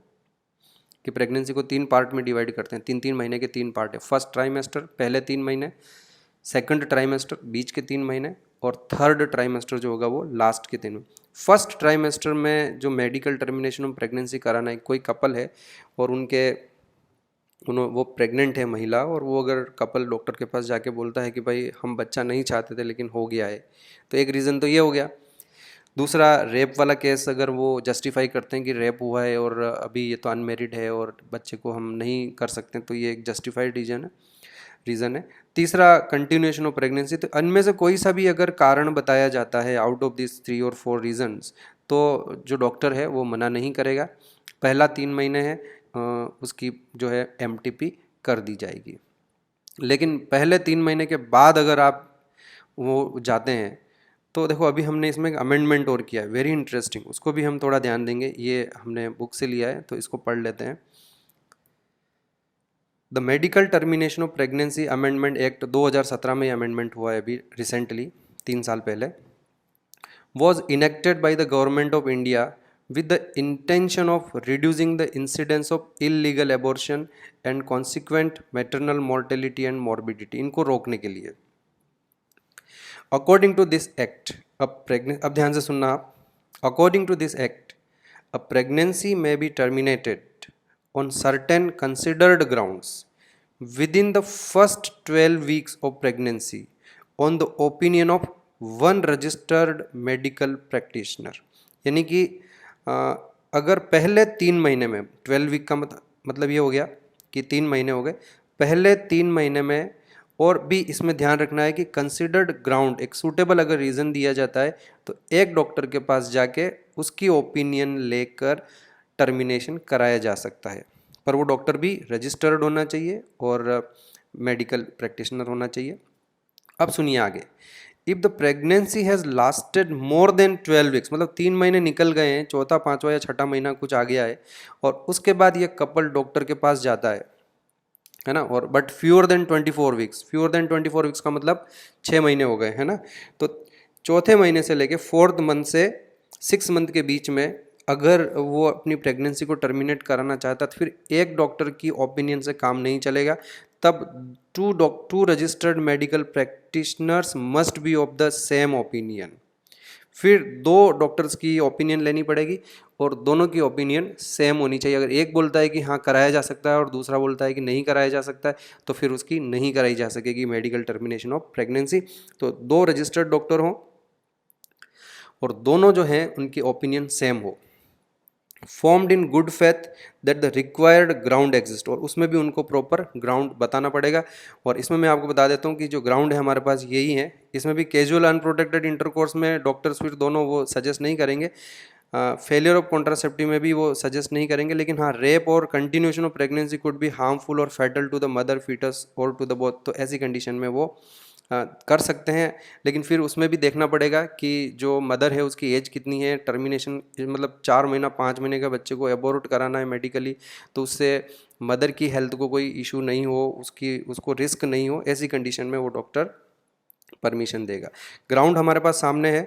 कि प्रेगनेंसी को 3 पार्ट में डिवाइड करते हैं, 3-3 महीने के 3 पार्ट है। फर्स्ट ट्राइमेस्टर पहले 3 महीने, सेकंड ट्राइमेस्टर बीच के 3 महीने, और थर्ड ट्राइमेस्टर जो होगा वो लास्ट के 3 महीने। फर्स्ट ट्राइमेस्टर में जो मेडिकल टर्मिनेशन ऑफ प्रेगनेंसी कराना है, कोई कपल है और वो प्रेग्नेंट है महिला, और वो अगर कपल डॉक्टर के पास जाके बोलता है कि भाई हम बच्चा नहीं चाहते थे लेकिन हो गया है, तो एक रीज़न तो ये हो गया। दूसरा, रेप वाला केस, अगर वो जस्टिफाई करते हैं कि रेप हुआ है और अभी ये तो अनमेरिड है और बच्चे को हम नहीं कर सकते, तो ये एक जस्टिफाइड रीज़न है। तीसरा, कंटिन्यूएशन ऑफ प्रेगनेंसी। तो इनमें से कोई सा भी अगर कारण बताया जाता है आउट ऑफ दिस 3 और 4 रीजन्स, तो जो डॉक्टर है वो मना नहीं करेगा। पहला 3 महीने है उसकी जो है MTP कर दी जाएगी। लेकिन पहले 3 महीने के बाद अगर आप वो जाते हैं, तो देखो अभी हमने इसमें एक अमेंडमेंट और किया है, वेरी इंटरेस्टिंग, उसको भी हम थोड़ा ध्यान देंगे। ये हमने बुक से लिया है तो इसको पढ़ लेते हैं। The medical termination of pregnancy amendment act 2017 में अमेंडमेंट हुआ है अभी रिसेंटली, 3 साल पहले, was enacted by the government of India with the intention of reducing the incidence of illegal abortion and consequent maternal mortality and morbidity, इनको रोकने के लिए। According to this act, अब ध्यान से सुनना आप, according to this act, a pregnancy may be terminated on certain considered grounds within the first 12 weeks of pregnancy on the opinion of one registered medical practitioner। यानी कि अगर पहले 3 महीने में, 12 वीक का मतलब ये हो गया कि 3 महीने हो गए, पहले 3 महीने में, और भी इसमें ध्यान रखना है कि कंसिडर्ड ग्राउंड, एक सूटेबल अगर रीज़न दिया जाता है तो एक डॉक्टर के पास जाके उसकी ओपिनियन लेकर टर्मिनेशन कराया जा सकता है, पर वो डॉक्टर भी रजिस्टर्ड होना चाहिए और मेडिकल प्रैक्टिशनर होना चाहिए। अब सुनिए आगे, if the pregnancy has lasted more than 12 weeks, मतलब 3 महीने निकल गए हैं, चौथा पाँचवा या छठा महीना कुछ आ गया है, और उसके बाद ये कपल डॉक्टर के पास जाता है ना, और but fewer than 24 weeks, fewer than 24 weeks का मतलब 6 महीने हो गए, है ना, तो चौथे महीने से लेके 4th मंथ से 6 मंथ के बीच में अगर वो अपनी प्रेगनेंसी को टर्मिनेट कराना चाहता तो फिर एक डॉक्टर की ओपिनियन से काम नहीं चलेगा, तब two registered medical practitioners must be of the same opinion. फिर 2 डॉक्टर्स की ओपिनियन लेनी पड़ेगी और दोनों की ओपिनियन सेम होनी चाहिए। अगर एक बोलता है कि हाँ कराया जा सकता है और दूसरा बोलता है कि नहीं कराया जा सकता है, तो फिर उसकी नहीं कराई जा सकेगी मेडिकल टर्मिनेशन ऑफ प्रेगनेंसी। तो 2 रजिस्टर्ड डॉक्टर हों और दोनों जो हैं उनकी ओपिनियन सेम हो, formed in good faith that the required ground exist, और उसमें भी उनको प्रॉपर ग्राउंड बताना पड़ेगा। और इसमें मैं आपको बता देता हूँ कि जो ग्राउंड है हमारे पास यही है। इसमें भी कैजुअल अनप्रोटेक्टेड इंटरकोर्स में डॉक्टर्स फिर दोनों वो सजेस्ट नहीं करेंगे, फेलियर ऑफ कॉन्ट्रासेप्टिव में भी वो सजेस्ट नहीं करेंगे, लेकिन हाँ रेप और continuation of pregnancy could be harmful और fatal to the mother, foetus और टू द बोथ, तो ऐसी कंडीशन में वो कर सकते हैं। लेकिन फिर उसमें भी देखना पड़ेगा कि जो मदर है उसकी एज कितनी है, टर्मिनेशन मतलब 4 महीना 5 महीने का बच्चे को एबॉर्ट कराना है मेडिकली, तो उससे मदर की हेल्थ को कोई इशू नहीं हो, उसको रिस्क नहीं हो, ऐसी कंडीशन में वो डॉक्टर परमिशन देगा। ग्राउंड हमारे पास सामने है,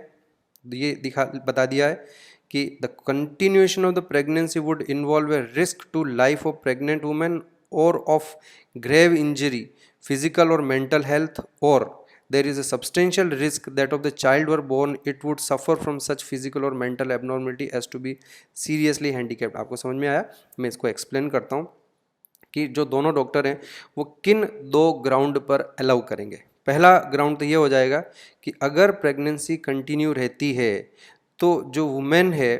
ये बता दिया है कि the continuation of the pregnancy would involve a risk to life of pregnant women or of grave injury, physical or mental health, or there is a substantial risk that of the child were born it would suffer from such physical or mental abnormality as to be seriously handicapped। आपको समझ में आया? मैं इसको एक्सप्लेन करता हूँ कि जो दोनों डॉक्टर हैं वो किन 2 ग्राउंड पर अलाउ करेंगे। पहला ग्राउंड तो ये हो जाएगा कि अगर प्रेगनेंसी कंटिन्यू रहती है तो जो वुमेन है,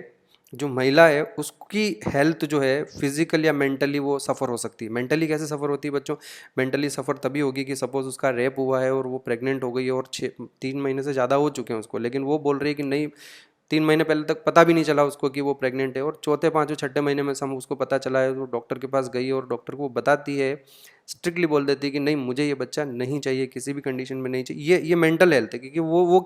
जो महिला है, उसकी हेल्थ जो है फिजिकल या मेंटली वो सफ़र हो सकती है। मेंटली कैसे सफ़र होती है बच्चों? मेंटली सफ़र तभी होगी कि सपोज़ उसका रेप हुआ है और वो प्रेग्नेंट हो गई है और 3 महीने से ज़्यादा हो चुके हैं उसको, लेकिन वो बोल रही है कि नहीं 3 महीने पहले तक पता भी नहीं चला उसको कि वो प्रेग्नेंट है, और चौथे पाँचवें छठे महीने में हम उसको पता चला है तो डॉक्टर के पास गई और डॉक्टर को बताती है, स्ट्रिक्टली बोल देती है कि नहीं मुझे ये बच्चा नहीं चाहिए, किसी भी कंडीशन में नहीं चाहिए। ये मेंटल हेल्थ है, क्योंकि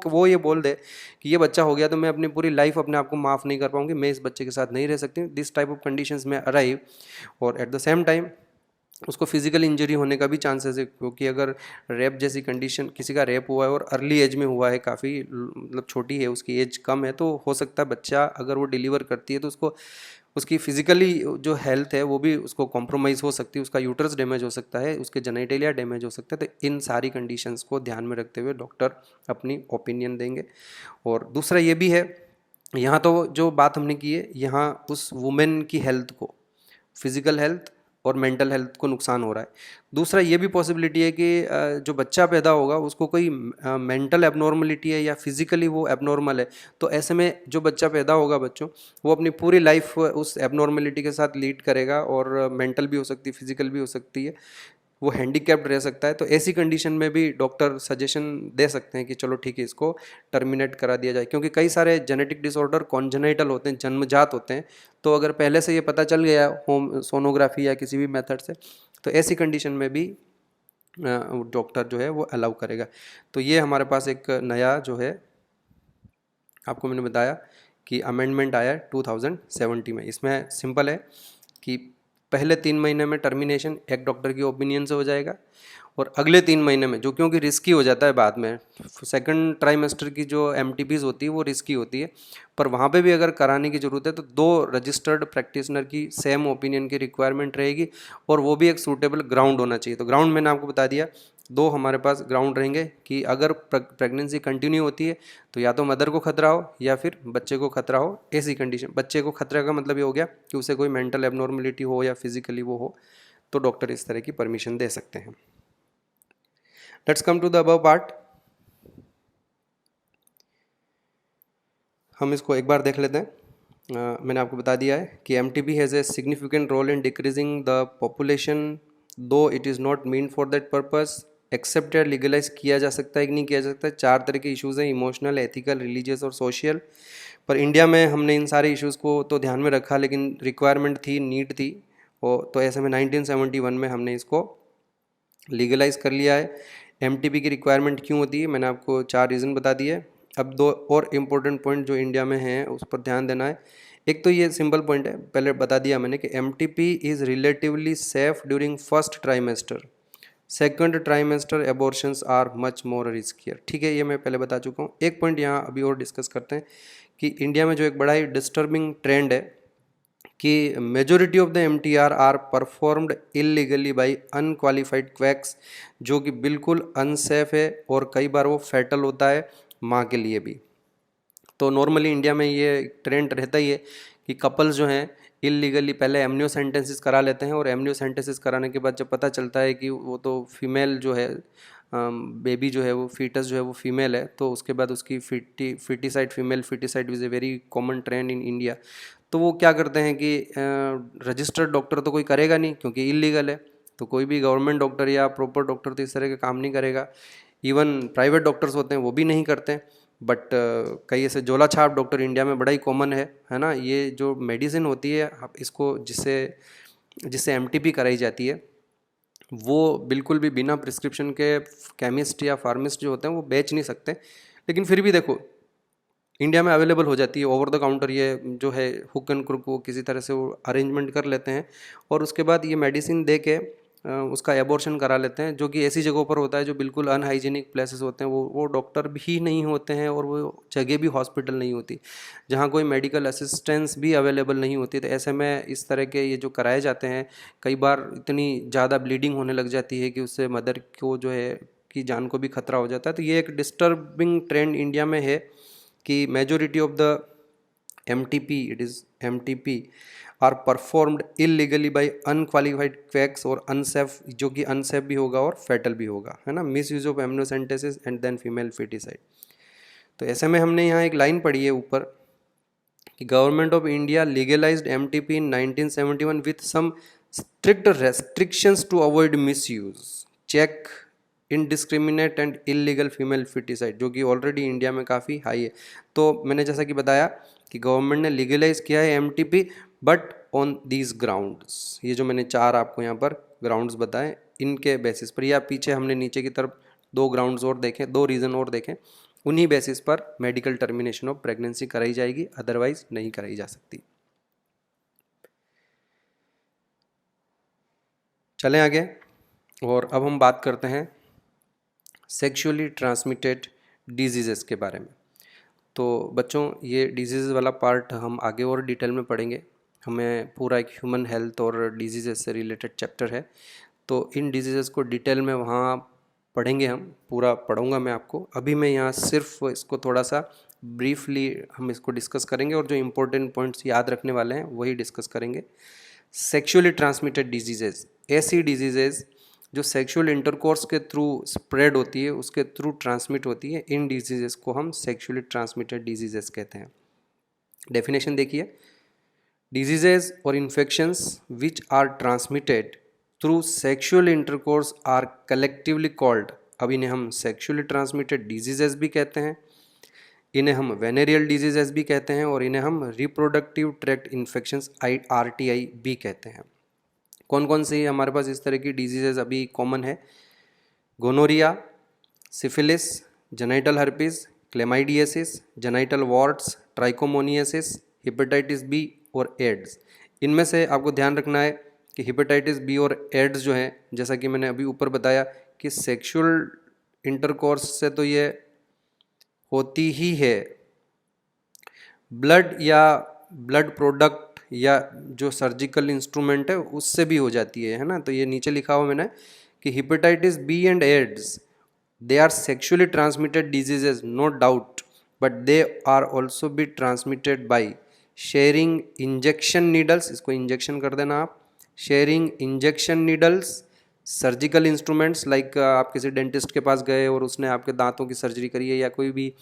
वो ये बोल दे कि ये बच्चा हो गया तो मैं अपनी पूरी लाइफ अपने आप को माफ़ नहीं कर पाऊंगी, मैं इस बच्चे के साथ नहीं रह सकती। दिस टाइप ऑफ कंडीशंस में अराइव, और एट द सेम टाइम उसको फिजिकल इंजरी होने का भी चांसेस है, क्योंकि अगर रेप जैसी कंडीशन, किसी का रेप हुआ है और अर्ली एज में हुआ है, काफ़ी मतलब छोटी है, उसकी एज कम है, तो हो सकता है बच्चा अगर वो डिलीवर करती है तो उसको उसकी फिजिकली जो हेल्थ है वो भी उसको कॉम्प्रोमाइज़ हो सकती है, उसका यूट्रस डैमेज हो सकता है, उसके जेनिटेलिया डैमेज हो सकता है। तो इन सारी कंडीशंस को ध्यान में रखते हुए डॉक्टर अपनी ओपिनियन देंगे। और दूसरा ये भी है, यहाँ तो जो बात हमने की है, यहाँ उस वुमेन की हेल्थ को, फिजिकल हेल्थ और मेंटल हेल्थ को नुकसान हो रहा है। दूसरा ये भी पॉसिबिलिटी है कि जो बच्चा पैदा होगा उसको कोई मेंटल एबनॉर्मलिटी है या फिजिकली वो एबनॉर्मल है, तो ऐसे में जो बच्चा पैदा होगा बच्चों, वो अपनी पूरी लाइफ उस एबनॉर्मलिटी के साथ लीड करेगा, और मेंटल भी हो सकती है, फिजिकल भी हो सकती है, वो हैंडीकैप्ड रह सकता है। तो ऐसी कंडीशन में भी डॉक्टर सजेशन दे सकते हैं कि चलो ठीक है इसको टर्मिनेट करा दिया जाए, क्योंकि कई सारे जेनेटिक डिसऑर्डर कॉन्जेनाइटल होते हैं, जन्मजात होते हैं, तो अगर पहले से ये पता चल गया होम सोनोग्राफी या किसी भी मेथड से, तो ऐसी कंडीशन में भी डॉक्टर जो है वो अलाउ करेगा। तो ये हमारे पास एक नया जो है, आपको मैंने बताया कि अमेंडमेंट आया 2070 में। इसमें सिंपल है कि पहले 3 महीने में टर्मिनेशन एक डॉक्टर की ओपिनियन से हो जाएगा, और अगले 3 महीने में जो क्योंकि रिस्की हो जाता है बाद में, सेकंड ट्राइमेस्टर की जो एमटीपीज होती है वो रिस्की होती है, पर वहाँ पे भी अगर कराने की ज़रूरत है तो 2 रजिस्टर्ड प्रैक्टिशनर की सेम ओपिनियन की रिक्वायरमेंट रहेगी, और वो भी एक सूटेबल ग्राउंड होना चाहिए। तो ग्राउंड मैंने आपको बता दिया, 2 हमारे पास ग्राउंड रहेंगे कि अगर प्रेगनेंसी कंटिन्यू होती है तो या तो मदर को खतरा हो या फिर बच्चे को खतरा हो। ऐसी कंडीशन, बच्चे को खतरा का मतलब ये हो गया कि उसे कोई मेंटल एबनॉर्मलिटी हो या फिजिकली वो हो, तो डॉक्टर इस तरह की परमिशन दे सकते हैं। Let's come to the above part. हम इसको एक बार देख लेते हैं। मैंने आपको बता दिया है कि MTP has a significant role in decreasing the population, though it is not mean for that purpose. Accepted, legalise किया जा सकता है कि नहीं किया जा सकता है। 4 तरह के इश्यूज़ हैं, इमोशनल, एथिकल, रिलीजियस और सोशल। पर इंडिया में हमने इन सारे इश्यूज़ को तो ध्यान में रखा, लेकिन रिक्वायरमेंट थी, नीड थी, और तो ऐसे में 1971 में हमने इसको लीगलाइज कर लिया है। एमटीपी की रिक्वायरमेंट क्यों होती है, मैंने आपको 4 रीज़न बता दिए। अब 2 और इम्पोर्टेंट पॉइंट जो इंडिया में हैं उस पर ध्यान देना है। एक तो ये सिंपल पॉइंट है, पहले बता दिया मैंने कि MTP is relatively safe during first trimester, second trimester abortions are much more riskier. ठीक है, ये मैं पहले बता चुका हूँ। एक पॉइंट यहाँ अभी और डिस्कस करते हैं कि इंडिया में जो एक बड़ा ही डिस्टर्बिंग ट्रेंड है कि majority of the MTR are performed illegally by unqualified quacks, जो कि बिल्कुल अनसेफ है और कई बार वो फैटल होता है माँ के लिए भी। तो नॉर्मली इंडिया में ये ट्रेंड रहता ही है कि कपल्स जो हैं इलीगली पहले एमनियोसेंटेसिस करा लेते हैं, और एमनियोसेंटेसिस कराने के बाद जब पता चलता है कि वो तो फीमेल जो है, बेबी जो है वो फीटस जो है वो फीमेल है, तो उसके बाद उसकी foeticide, female foeticide is a very common trend in India. तो वो क्या करते हैं कि रजिस्टर्ड डॉक्टर तो कोई करेगा नहीं क्योंकि इलीगल है, तो कोई भी गवर्नमेंट डॉक्टर या प्रॉपर डॉक्टर तो इस तरह के काम नहीं करेगा। इवन प्राइवेट डॉक्टर्स होते हैं वो भी नहीं करते। बट कई ऐसे झोला छाप डॉक्टर इंडिया में बड़ा ही कॉमन है ना। ये जो मेडिसिन होती है इसको जिससे जिससे एमटीपी कराई जाती है वो बिल्कुल भी बिना प्रिस्क्रिप्शन के केमिस्ट या फार्मिस्ट जो होते हैं वो बेच नहीं सकते, लेकिन फिर भी देखो इंडिया में अवेलेबल हो जाती है ओवर द काउंटर। ये जो है हुक एंड क्रुक वो किसी तरह से वो अरेंजमेंट कर लेते हैं, और उसके बाद ये मेडिसिन दे के उसका एबॉर्शन करा लेते हैं, जो कि ऐसी जगहों पर होता है जो बिल्कुल अनहाइजीनिक प्लेसेस होते हैं। वो डॉक्टर भी नहीं होते हैं, और वो जगह भी हॉस्पिटल नहीं होती जहाँ कोई मेडिकल असिस्टेंस भी अवेलेबल नहीं होती। तो ऐसे में इस तरह के ये जो कराए जाते हैं, कई बार इतनी ज़्यादा ब्लीडिंग होने लग जाती है कि उससे मदर को जो है की जान को भी खतरा हो जाता है। तो ये एक डिस्टर्बिंग ट्रेंड इंडिया में है कि majority of the MTP are performed illegally by unqualified quacks, और अनसेफ, जो कि अनसेफ भी होगा और फैटल भी होगा, है ना। Misuse of amniocentesis and then female foeticide. तो ऐसे में हमने यहाँ एक लाइन पढ़ी है ऊपर कि government of India legalised MTP in 1971 with some strict restrictions to avoid misuse, check indiscriminate and illegal female foeticide, जो कि ऑलरेडी इंडिया में काफ़ी हाई है। तो मैंने जैसा कि बताया कि गवर्नमेंट ने लीगलाइज किया है MTP, but on these grounds. ये जो मैंने 4 आपको यहाँ पर ग्राउंड्स बताए, इनके बेसिस पर, या पीछे हमने नीचे की तरफ 2 ग्राउंड्स और देखें, 2 रीज़न और देखें, उन्हीं बेसिस पर मेडिकल टर्मिनेशन ऑफ प्रेगनेंसी कराई जाएगी, अदरवाइज नहीं कराई जा सकती। चलें आगे, और अब हम बात करते हैं सेक्सुअली ट्रांसमिटेड डिजीज़ेस के बारे में। तो बच्चों ये डिजीज़ वाला पार्ट हम आगे और डिटेल में पढ़ेंगे। हमें पूरा एक ह्यूमन हेल्थ और डिजीज़ेस से रिलेटेड चैप्टर है, तो इन डिजीज़ेस को डिटेल में वहाँ पढ़ेंगे, हम पूरा पढ़ूंगा मैं आपको। अभी मैं यहाँ सिर्फ इसको थोड़ा सा ब्रीफली हम इसको डिस्कस करेंगे, और जो इम्पोर्टेंट पॉइंट्स याद रखने वाले हैं वही डिस्कस करेंगे। सेक्सुअली ट्रांसमिटेड डिजीज़ेज़, ऐसी डिजीज़ेज़ जो सेक्सुअल इंटरकोर्स के थ्रू स्प्रेड होती है, उसके थ्रू ट्रांसमिट होती है, इन डिजीज़ेस को हम सेक्सुअली ट्रांसमिटेड डिजीज़ेस कहते हैं। डेफिनेशन देखिए, डिजीज़ेस और infections which are transmitted through sexual intercourse are collectively called, अब इन्हें हम सेक्सुअली ट्रांसमिटेड डिजीज़ेस भी कहते हैं, इन्हें हम वेनेरियल डिजीज़ेस भी कहते हैं, और इन्हें हम रिप्रोडक्टिव ट्रैक्ट इन्फेक्शंस RTI भी कहते हैं। कौन कौन सी हमारे पास इस तरह की डिजीज़ेज़ अभी कॉमन है? Gonorrhoea, syphilis, genital herpes, chlamydiasis, genital warts, trichomoniasis, hepatitis B और एड्स। इनमें से आपको ध्यान रखना है कि हेपेटाइटिस बी और एड्स जो है, जैसा कि मैंने अभी ऊपर बताया कि सेक्सुअल इंटरकोर्स से तो ये होती ही है, ब्लड या ब्लड प्रोडक्ट या जो सर्जिकल इंस्ट्रूमेंट है उससे भी हो जाती है ना। तो ये नीचे लिखा हुआ मैंने कि hepatitis B and AIDS they are sexually transmitted diseases no doubt, but they are also be transmitted by sharing injection needles, इसको इंजेक्शन कर देना आप, sharing injection needles, surgical instruments like आप किसी डेंटिस्ट के पास गए और उसने आपके दांतों की सर्जरी करी है, या कोई भी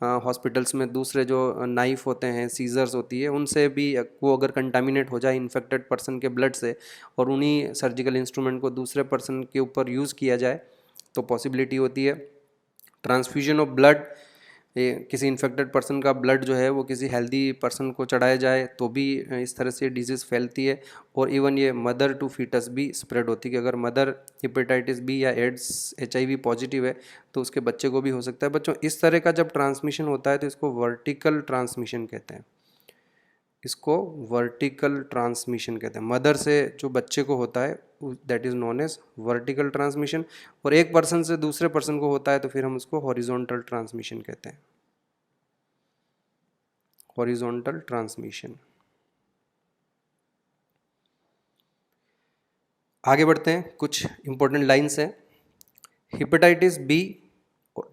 हॉस्पिटल्स में दूसरे जो नाइफ होते हैं, सीजर्स होती है, उनसे भी वो अगर कंटामिनेट हो जाए इन्फेक्टेड पर्सन के ब्लड से और उन्हीं सर्जिकल इंस्ट्रूमेंट को दूसरे पर्सन के ऊपर यूज़ किया जाए तो पॉसिबिलिटी होती है। ट्रांसफ्यूजन ऑफ ब्लड, किसी इन्फेक्टेड पर्सन का ब्लड जो है वो किसी हेल्दी पर्सन को चढ़ाया जाए तो भी इस तरह से डिजीज़ फैलती है। और इवन ये मदर टू फीटस भी स्प्रेड होती है कि अगर मदर हेपेटाइटिस बी या एड्स HIV पॉजिटिव है तो उसके बच्चे को भी हो सकता है। बच्चों, इस तरह का जब ट्रांसमिशन होता है तो इसको वर्टिकल ट्रांसमिशन कहते हैं, इसको वर्टिकल ट्रांसमिशन कहते हैं। मदर से जो बच्चे को होता है that is known as vertical transmission, और एक पर्सन से दूसरे पर्सन को होता है तो फिर हम उसको हॉरिजॉन्टल ट्रांसमिशन कहते हैं, हॉरिजॉन्टल ट्रांसमिशन। आगे बढ़ते हैं, कुछ इंपॉर्टेंट लाइंस हैं। हेपेटाइटिस बी,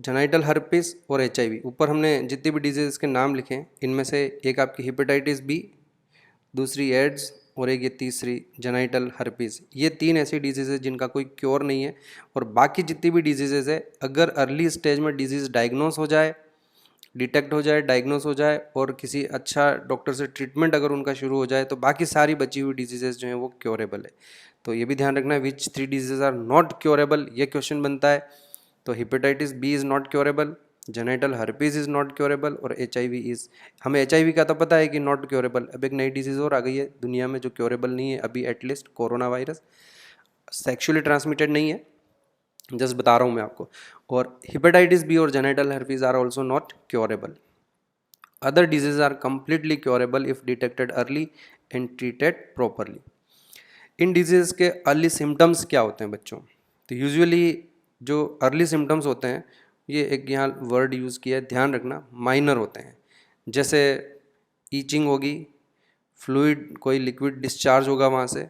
जेनाइटल हर्पिस और HIV, ऊपर हमने जितनी भी डिजीज़ के नाम लिखे हैं इनमें से एक आपकी हेपेटाइटिस बी, दूसरी एड्स और एक ये तीसरी जेनाइटल हर्पिस। ये 3 ऐसी डिजीज़ है जिनका कोई क्योर नहीं है, और बाकी जितनी भी डिजीज़ेज है अगर अर्ली स्टेज में डिजीज़ डायग्नोस हो जाए, डिटेक्ट हो जाए, डायग्नोस हो जाए और किसी अच्छा डॉक्टर से ट्रीटमेंट अगर उनका शुरू हो जाए तो बाकी सारी बची हुई डिजीज़ेज जो हैं वो क्योरेबल है। तो ये भी ध्यान रखना है, which 3 disease are not curable, ये क्वेश्चन बनता है। तो hepatitis B is not curable, genital herpes is not curable और HIV इज़, हमें HIV का तो पता है कि नॉट क्योरेबल। अब एक नई डिजीज़ और आ गई है दुनिया में जो क्योरेबल नहीं है अभी at least, corona virus, sexually transmitted नहीं है, जस्ट बता रहा हूँ मैं आपको। और हेपेटाइटिस बी और genital herpes are also not curable. Other disease are completely curable if detected early and treated properly. इन डिजीज के अर्ली सिम्टम्स क्या होते हैं बच्चों? तो यूजुअली जो अर्ली सिम्टम्स होते हैं, ये एक यहाँ वर्ड यूज़ किया है, ध्यान रखना, माइनर होते हैं। जैसे ईचिंग होगी, फ्लूइड कोई लिक्विड डिस्चार्ज होगा वहाँ से,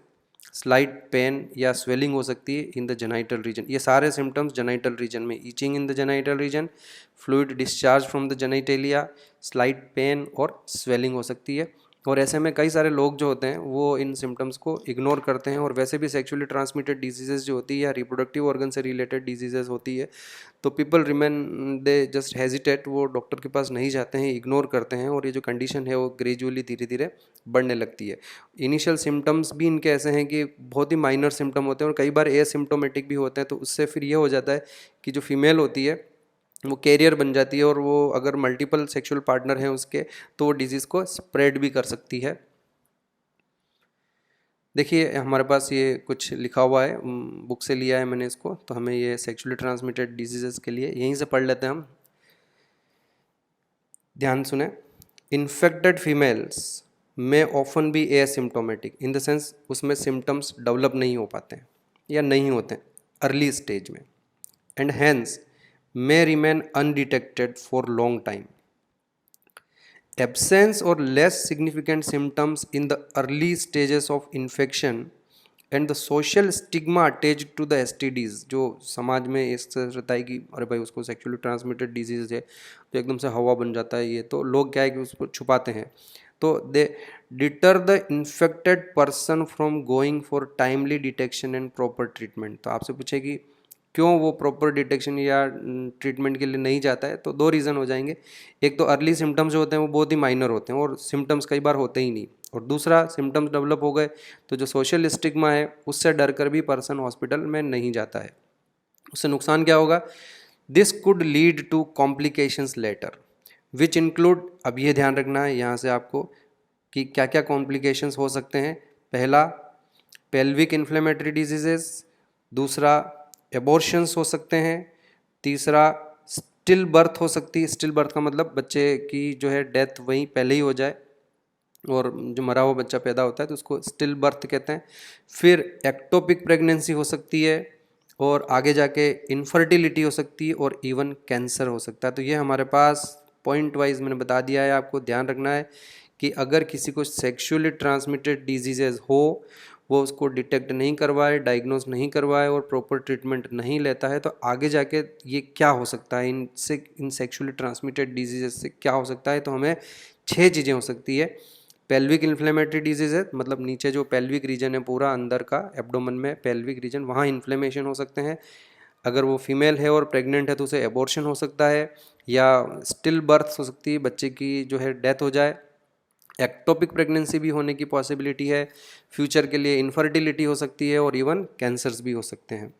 स्लाइट पेन या स्वेलिंग हो सकती है इन द जेनाइटल रीजन। ये सारे सिम्टम्स जेनाइटल रीजन में, itching in the genital region, fluid discharge from the genitalia, slight pain और स्वेलिंग हो सकती है। और ऐसे में कई सारे लोग जो होते हैं वो इन सिम्टम्स को इग्नोर करते हैं, और वैसे भी सेक्सुअली ट्रांसमिटेड डिजीजेज जो होती है या रिप्रोडक्टिव ऑर्गन से रिलेटेड डिजीजेज होती है तो people remain they just hesitate, वो डॉक्टर के पास नहीं जाते हैं, इग्नोर करते हैं, और ये जो कंडीशन है वो ग्रेजुअली धीरे धीरे बढ़ने लगती है। इनिशियल सिम्टम्स भी इनके ऐसे हैं कि बहुत ही माइनर सिम्टम होते हैं और कई बार एसिम्टोमेटिक भी होते हैं। तो उससे फिर ये हो जाता है कि जो फीमेल होती है वो कैरियर बन जाती है, और वो अगर मल्टीपल सेक्सुअल पार्टनर हैं उसके तो वो डिजीज़ को स्प्रेड भी कर सकती है। देखिए हमारे पास ये कुछ लिखा हुआ है, बुक से लिया है मैंने इसको, तो हमें ये सेक्सुअली ट्रांसमिटेड डिजीज़ के लिए यहीं से पढ़ लेते हैं हम। ध्यान सुने, इन्फेक्टेड फीमेल्स में often be asymptomatic, in the sense उसमें सिम्टम्स डेवलप नहीं हो पाते हैं या नहीं होते अर्ली स्टेज में, and hence may remain undetected for long time. Absence or less significant symptoms in the early stages of infection and the social stigma attached to the STDs, जो समाज में इस तरह रहता है कि अरे भाई उसको सेक्सुअली ट्रांसमिटेड डिजीज़ है तो एकदम से हवा बन जाता है, ये तो लोग क्या है कि उसको छुपाते हैं, तो they deter the infected person from going for timely detection and proper treatment. तो आपसे पूछेगी क्यों वो प्रॉपर डिटेक्शन या ट्रीटमेंट के लिए नहीं जाता है, तो 2 रीज़न हो जाएंगे। एक तो अर्ली सिम्टम्स जो होते हैं वो बहुत ही माइनर होते हैं और सिम्टम्स कई बार होते ही नहीं, और दूसरा सिम्टम्स डेवलप हो गए तो जो सोशल स्टिग्मा है उससे डर कर भी पर्सन हॉस्पिटल में नहीं जाता है। उससे नुकसान क्या होगा? This could lead to complications later which include, अब ये ध्यान रखना है यहाँ से आपको कि क्या क्या कॉम्प्लिकेशंस हो सकते हैं। पहला, पेल्विक इन्फ्लेमेटरी डिजीजेस, दूसरा एबॉर्शंस हो सकते हैं, तीसरा स्टिल बर्थ हो सकती है, स्टिल बर्थ का मतलब बच्चे की जो है डेथ वहीं पहले ही हो जाए, और जो मरा हुआ बच्चा पैदा होता है तो उसको स्टिल बर्थ कहते हैं। फिर एक्टोपिक प्रेगनेंसी हो सकती है और आगे जाके इनफर्टिलिटी हो सकती है और इवन कैंसर हो सकता है। तो ये हमारे पास पॉइंट वाइज मैंने बता दिया है, आपको ध्यान रखना है कि अगर किसी को सेक्सुअली ट्रांसमिटेड डिजीजेज हो, वो उसको डिटेक्ट नहीं करवाए, डायग्नोज नहीं करवाए और प्रॉपर ट्रीटमेंट नहीं लेता है, तो आगे जाके ये क्या हो सकता है, इन सेक्सुअली ट्रांसमिटेड डिजीजेस से क्या हो सकता है। तो हमें 6 चीज़ें हो सकती है। पेल्विक इन्फ्लेमेटरी डिजीज है, मतलब नीचे जो पेल्विक रीजन है पूरा अंदर का एब्डोमेन में पेल्विक रीजन, वहाँ इन्फ्लेमेशन हो सकते हैं। अगर वो फीमेल है और प्रेग्नेंट है तो उसे एबॉर्शन हो सकता है, या स्टिल बर्थ हो सकती है, बच्चे की जो है डेथ हो जाए। एक्टोपिक प्रेगनेंसी भी होने की पॉसिबिलिटी है, फ्यूचर के लिए इनफर्टिलिटी हो सकती है और इवन कैंसर्स भी हो सकते हैं,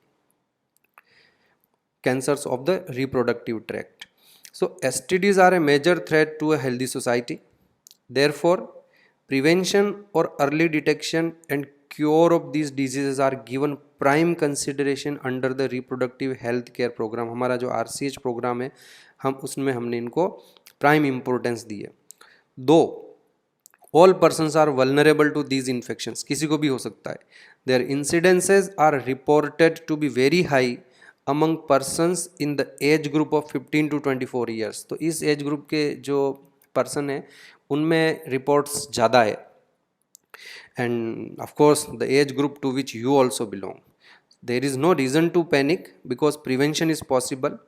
cancers of the reproductive tract. So STDs are a major threat to a healthy society, therefore prevention और early detection and cure of these diseases are given prime consideration under the reproductive health care programme. हमारा जो RCH प्रोग्राम है, हमने इनको प्राइम इम्पोर्टेंस दी है। दो, all persons are vulnerable to these infections, किसी को भी हो सकता है। Their incidences are reported to be very high among persons in the age group of 15 to 24 years. तो इस एज ग्रुप के जो पर्सन है उनमें रिपोर्ट्स ज़्यादा है। And of course the age group to which you also belong, there is no reason to panic because prevention is possible.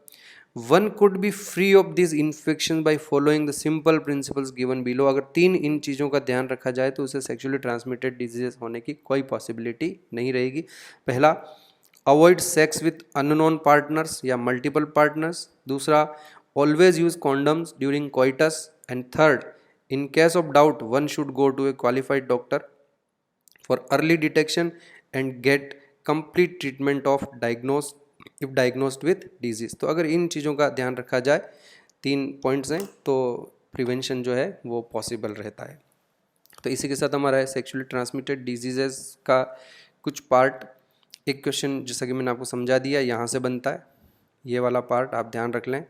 One could be free of this infection by following the simple principles given below. अगर 3 इन चीज़ों का ध्यान रखा जाए तो उसे सेक्सुअली ट्रांसमिटेड डिजीजेस होने की कोई पॉसिबिलिटी नहीं रहेगी। पहला, avoid sex with unknown partners या मल्टीपल पार्टनर्स। दूसरा, always use condoms during coitus. And third, in case of doubt one should go to a qualified doctor for early detection and get complete treatment of if diagnosed with disease. तो अगर इन चीज़ों का ध्यान रखा जाए, 3 पॉइंट्स हैं, तो प्रिवेंशन जो है वो पॉसिबल रहता है। तो इसी के साथ हमारा सेक्सुअली ट्रांसमिटेड डिजीजेस का कुछ पार्ट, एक क्वेश्चन जैसा कि मैंने आपको समझा दिया यहाँ से बनता है, ये वाला पार्ट आप ध्यान रख लें।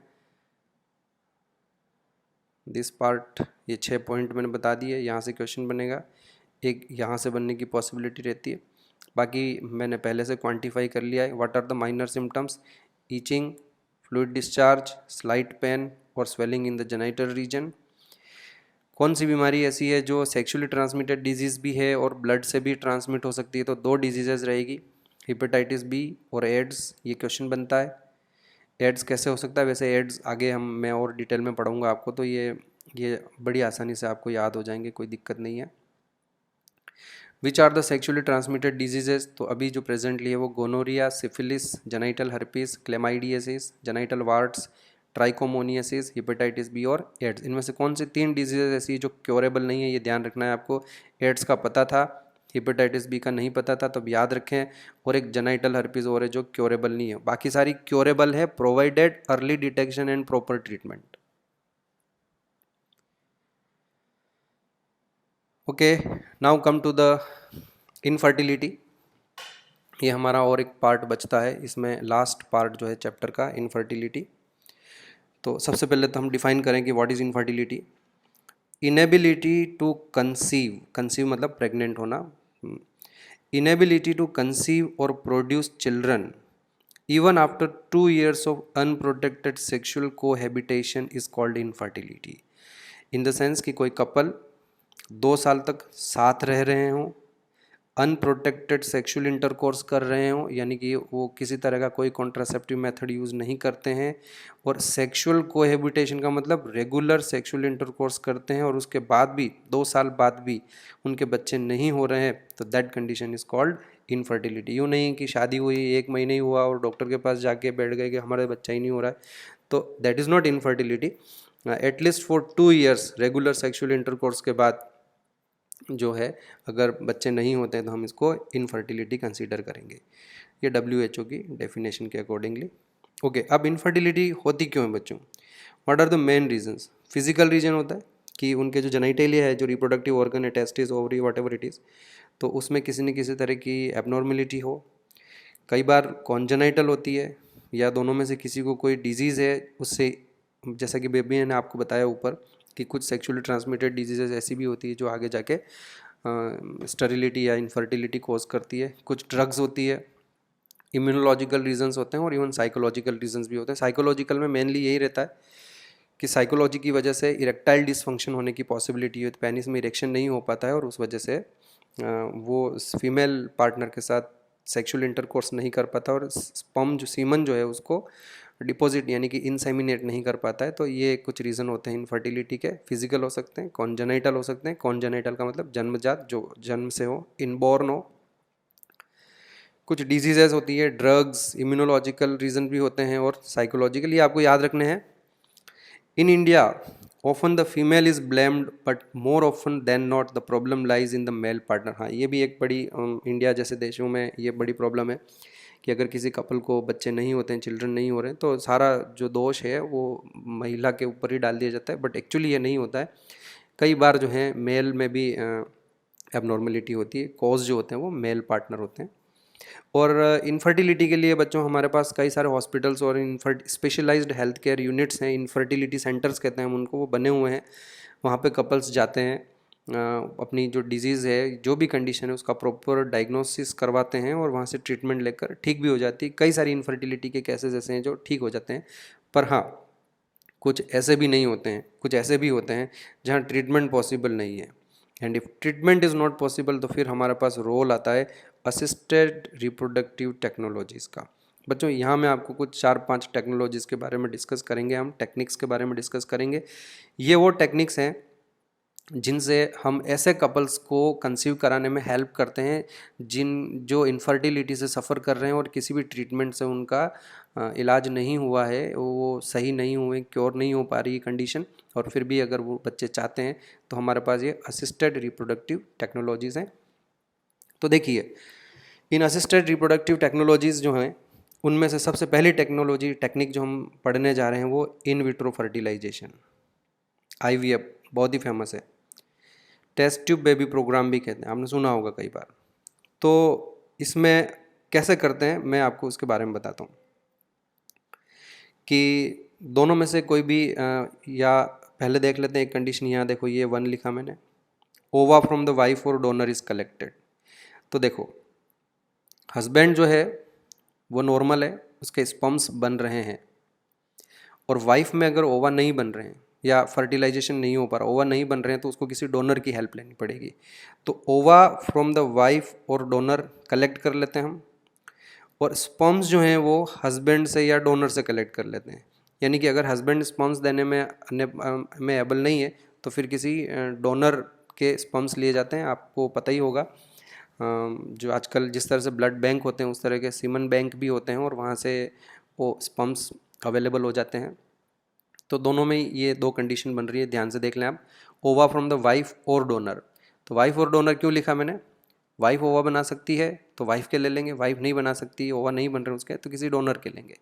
दिस पार्ट, ये 6 पॉइंट मैंने बता दिए, यहाँ से क्वेश्चन बनेगा, एक यहाँ से बनने की पॉसिबिलिटी रहती है। बाकी मैंने पहले से क्वांटिफाई कर लिया है। What are the minor symptoms, itching, fluid discharge, slight pain और swelling in the genital region. कौन सी बीमारी ऐसी है जो सेक्सुअली ट्रांसमिटेड डिजीज़ भी है और ब्लड से भी ट्रांसमिट हो सकती है, तो 2 डिजीजेज रहेगी, हेपेटाइटिस बी और एड्स। ये क्वेश्चन बनता है, एड्स कैसे हो सकता है। वैसे एड्स आगे मैं और डिटेल में पढ़ाऊँगा आपको, तो ये बड़ी आसानी से आपको याद हो जाएंगे, कोई दिक्कत नहीं है। Which are the sexually transmitted diseases, तो अभी जो प्रेजेंटली है वो gonorrhoea, syphilis, genital herpes, chlamydiasis, genital warts, trichomoniasis, hepatitis B और एड्स। इनमें से कौन सी 3 डिजीजेज ऐसी है जो क्योरेबल नहीं है, ये ध्यान रखना है आपको। एड्स का पता था, हेपेटाइटिस बी का नहीं पता था, तो अब याद रखें। और एक जेनाइटल हर्पीस और है जो क्योरेबल नहीं है, बाकी सारी क्योरेबल है provided early detection and proper treatment. Okay, now come to the infertility. ये हमारा और एक पार्ट बचता है, इसमें लास्ट पार्ट जो है चैप्टर का, इनफर्टिलिटी। तो सबसे पहले तो हम डिफाइन करें कि what is infertility. Inability to conceive, conceive मतलब प्रेग्नेंट होना, इनेबिलिटी टू कंसीव और produce children even after 2 years of unprotected sexual cohabitation is called infertility. In the sense कि कोई कपल 2 साल तक साथ रह रहे हों, अनप्रोटेक्टेड सेक्सुअल इंटरकोर्स कर रहे हों, यानी कि वो किसी तरह का कोई कॉन्ट्रासेप्टिव मेथड यूज़ नहीं करते हैं, और सेक्सुअल कोहैबिटेशन का मतलब रेगुलर सेक्सुअल इंटरकोर्स करते हैं और उसके बाद भी 2 साल बाद भी उनके बच्चे नहीं हो रहे हैं, तो that condition is called infertility. यूँ नहीं कि शादी हुई 1 महीने ही हुआ और डॉक्टर के पास जाके बैठ गए कि हमारा बच्चा ही नहीं हो रहा है, तो that is not infertility. At least for 2 years regular sexual intercourse के बाद जो है अगर बच्चे नहीं होते हैं तो हम इसको इनफर्टिलिटी कंसीडर करेंगे, ये WHO की डेफिनेशन के अकॉर्डिंगली। ओके, अब इनफर्टिलिटी होती क्यों है बच्चों, what are the main reasons. Physical reason होता है कि उनके जो जेनिटलिया है, जो रिप्रोडक्टिव ऑर्गन है, testis, ovary, whatever it is, तो उसमें किसी न किसी तरह की एबनॉर्मेलिटी हो। कई बार कॉन्जेनाइटल होती है, या दोनों में से किसी को कोई डिजीज़ है उससे, जैसा कि बेबी ने आपको बताया ऊपर कि कुछ सेक्सुअली ट्रांसमिटेड डिजीजेज ऐसी भी होती है जो आगे जाके स्टरिलिटी या इनफर्टिलिटी कॉज करती है। कुछ ड्रग्स होती है, इम्यूनोलॉजिकल रीजंस होते हैं और इवन साइकोलॉजिकल रीजंस भी होते हैं। साइकोलॉजिकल में मेनली यही रहता है कि साइकोलॉजी की वजह से इरेक्टाइल डिसफंक्शन होने की पॉसिबिलिटी है, तो पेनिस में इरेक्शन नहीं हो पाता है और उस वजह से वो फीमेल पार्टनर के साथ सेक्सुअल इंटरकोर्स नहीं कर पाता और स्पर्म जो सीमन जो है उसको डिपॉजिट यानी कि इनसेमिनेट नहीं कर पाता है। तो ये कुछ रीज़न होते हैं इनफर्टिलिटी के। फिजिकल हो सकते हैं, कॉन्जेनाइटल हो सकते हैं। कॉन्जेनाइटल का मतलब जन्मजात, जो जन्म से हो, इनबॉर्न हो। कुछ डिजीजेज होती है, ड्रग्स, इम्यूनोलॉजिकल रीज़न भी होते हैं और साइकोलॉजिकली आपको याद रखने हैं। In India often the female is blamed but more often than not the problem lies in the male partner. हाँ, ये भी एक बड़ी इंडिया जैसे देशों में ये बड़ी प्रॉब्लम है कि अगर किसी कपल को बच्चे नहीं होते हैं, चिल्ड्रन नहीं हो रहे हैं, तो सारा जो दोष है वो महिला के ऊपर ही डाल दिया जाता है। बट एक्चुअली ये नहीं होता है। कई बार जो है मेल में भी एबनॉर्मलिटी होती है। कॉज जो होते हैं वो मेल पार्टनर होते हैं। और इनफर्टिलिटी के लिए बच्चों हमारे पास कई सारे हॉस्पिटल्स और स्पेशलाइज्ड हेल्थ केयर यूनिट्स हैं, इनफर्टिलिटी सेंटर्स कहते हैं हम उनको, वो बने हुए हैं। वहाँ पे कपल्स जाते हैं, अपनी जो डिजीज़ है, जो भी कंडीशन है, उसका प्रॉपर डायग्नोसिस करवाते हैं और वहाँ से ट्रीटमेंट लेकर ठीक भी हो जाती है। कई सारी इनफर्टिलिटी के केसेस ऐसे हैं जो ठीक हो जाते हैं। पर हाँ, कुछ ऐसे भी नहीं होते हैं, कुछ ऐसे भी होते हैं जहाँ ट्रीटमेंट पॉसिबल नहीं है। And if treatment is not possible तो फिर हमारे पास रोल आता है असिस्टेड रिप्रोडक्टिव टेक्नोलॉजीज़ का। बच्चों, यहाँ मैं आपको कुछ 4-5 टेक्नोलॉजीज़ के बारे में डिस्कस करेंगे, हम टेक्निक्स के बारे में डिस्कस करेंगे। ये वो टेक्निक्स हैं जिनसे हम ऐसे कपल्स को कंसीव कराने में हेल्प करते हैं जो इनफर्टिलिटी से सफ़र कर रहे हैं और किसी भी ट्रीटमेंट से उनका इलाज नहीं हुआ है, वो सही नहीं हुए, क्योर नहीं हो पा रही कंडीशन, और फिर भी अगर वो बच्चे चाहते हैं तो हमारे पास ये असिस्टेड रिप्रोडक्टिव टेक्नोलॉजीज़ हैं। तो देखिए, इन असिस्टेड रिप्रोडक्टिव टेक्नोलॉजीज़ जो हैं उनमें से सबसे पहली टेक्निक जो हम पढ़ने जा रहे हैं वो इन विट्रो फर्टिलाइजेशन, IVF, बहुत ही फेमस है। टेस्ट ट्यूब बेबी प्रोग्राम भी कहते हैं, आपने सुना होगा कई बार। तो इसमें कैसे करते हैं मैं आपको उसके बारे में बताता हूँ कि दोनों में से कोई भी या पहले देख लेते हैं एक कंडीशन। यहाँ देखो, ये 1 लिखा मैंने, ओवा फ्रॉम द वाइफ और डोनर इज कलेक्टेड। तो देखो, हस्बैंड जो है वो नॉर्मल है, उसके स्पर्म्स बन रहे हैं, और वाइफ में अगर ओवा नहीं बन रहे हैं या फर्टिलाइजेशन नहीं हो पा रहा, ओवा नहीं बन रहे हैं, तो उसको किसी डोनर की हेल्प लेनी पड़ेगी। तो ओवा फ्रॉम द वाइफ और डोनर कलेक्ट कर लेते हैं हम, और स्पर्म्स जो हैं वो हस्बैंड से या डोनर से कलेक्ट कर लेते हैं। यानी कि अगर हस्बैंड स्पर्म्स देने में एबल नहीं है तो फिर किसी डोनर के स्पर्म्स लिए जाते हैं। आपको पता ही होगा, जो आजकल जिस तरह से ब्लड बैंक होते हैं उस तरह के सीमन बैंक भी होते हैं और वहाँ से वो स्पर्म्स अवेलेबल हो जाते हैं। तो दोनों में ये 2 कंडीशन बन रही है, ध्यान से देख लें आप। ओवा फ्रॉम द वाइफ और डोनर, तो वाइफ और डोनर क्यों लिखा मैंने? वाइफ ओवा बना सकती है तो वाइफ के ले लेंगे, वाइफ नहीं बना सकती, ओवा नहीं बन रहे उसके, तो किसी डोनर के लेंगे।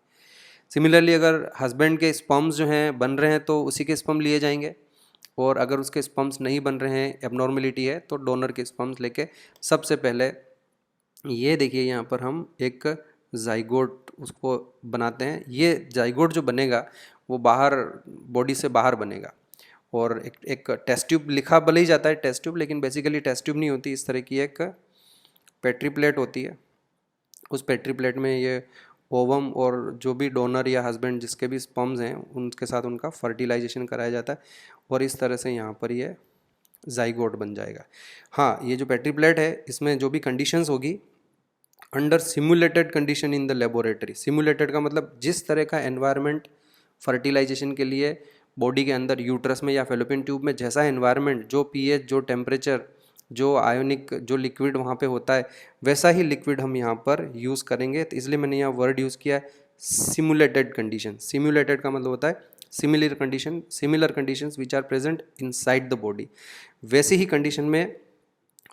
सिमिलरली अगर हस्बैंड के स्पर्म्स जो हैं बन रहे हैं तो उसी के स्पर्म लिए जाएंगे, और अगर उसके स्पर्म्स नहीं बन रहे हैं, एबनॉर्मलिटी है, तो डोनर के स्पर्म्स लेके सबसे पहले ये देखिए यहाँ पर हम एक जाइगोट उसको बनाते हैं। ये जाइगोट जो बनेगा वो बाहर, बॉडी से बाहर बनेगा, और एक टेस्ट ट्यूब लिखा भले ही जाता है टेस्ट ट्यूब, लेकिन बेसिकली टेस्ट ट्यूब नहीं होती, इस तरह की एक पेट्री प्लेट होती है। उस पेट्री प्लेट में ये ओवम और जो भी डोनर या हस्बैंड जिसके भी स्पर्म्स हैं उनके साथ उनका फर्टिलाइजेशन कराया जाता है, और इस तरह से यहाँ पर ये जाइगोट बन जाएगा। हाँ, ये जो पेट्री प्लेट है इसमें जो भी कंडीशंस होगी under simulated condition in the laboratory. Simulated का मतलब जिस तरह का एनवायरनमेंट फर्टिलाइजेशन के लिए बॉडी के अंदर यूट्रस में या फेलोपियन ट्यूब में जैसा एनवायरनमेंट, जो पीएच, जो टेम्परेचर, जो आयोनिक, जो लिक्विड वहाँ पे होता है, वैसा ही लिक्विड हम यहाँ पर यूज़ करेंगे। तो इसलिए मैंने यहाँ वर्ड यूज़ किया है सिमुलेटेड कंडीशन। सिमुलेटेड का मतलब होता है similar conditions which are present inside the body. वैसी ही कंडीशन में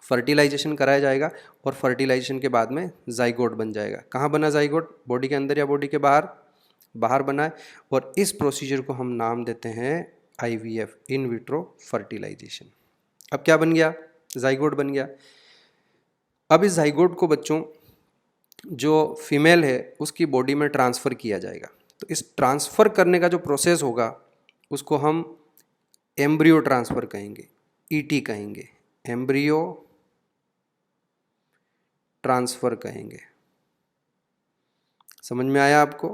फर्टिलाइजेशन कराया जाएगा, और फर्टिलाइजेशन के बाद में जाइगोट बन जाएगा। कहाँ बना जाइगोट? बॉडी के अंदर या बॉडी के बाहर? बाहर बना है, और इस प्रोसीजर को हम नाम देते हैं IVF, इन विट्रो फर्टिलाइजेशन। अब क्या बन गया? जाइगोट बन गया। अब इस जाइगोट को बच्चों जो फीमेल है उसकी बॉडी में ट्रांसफ़र किया जाएगा। तो इस ट्रांसफ़र करने का जो प्रोसेस होगा उसको हम एम्ब्रियो ट्रांसफ़र कहेंगे, ईटी कहेंगे, एम्ब्रियो ट्रांसफ़र कहेंगे। समझ में आया आपको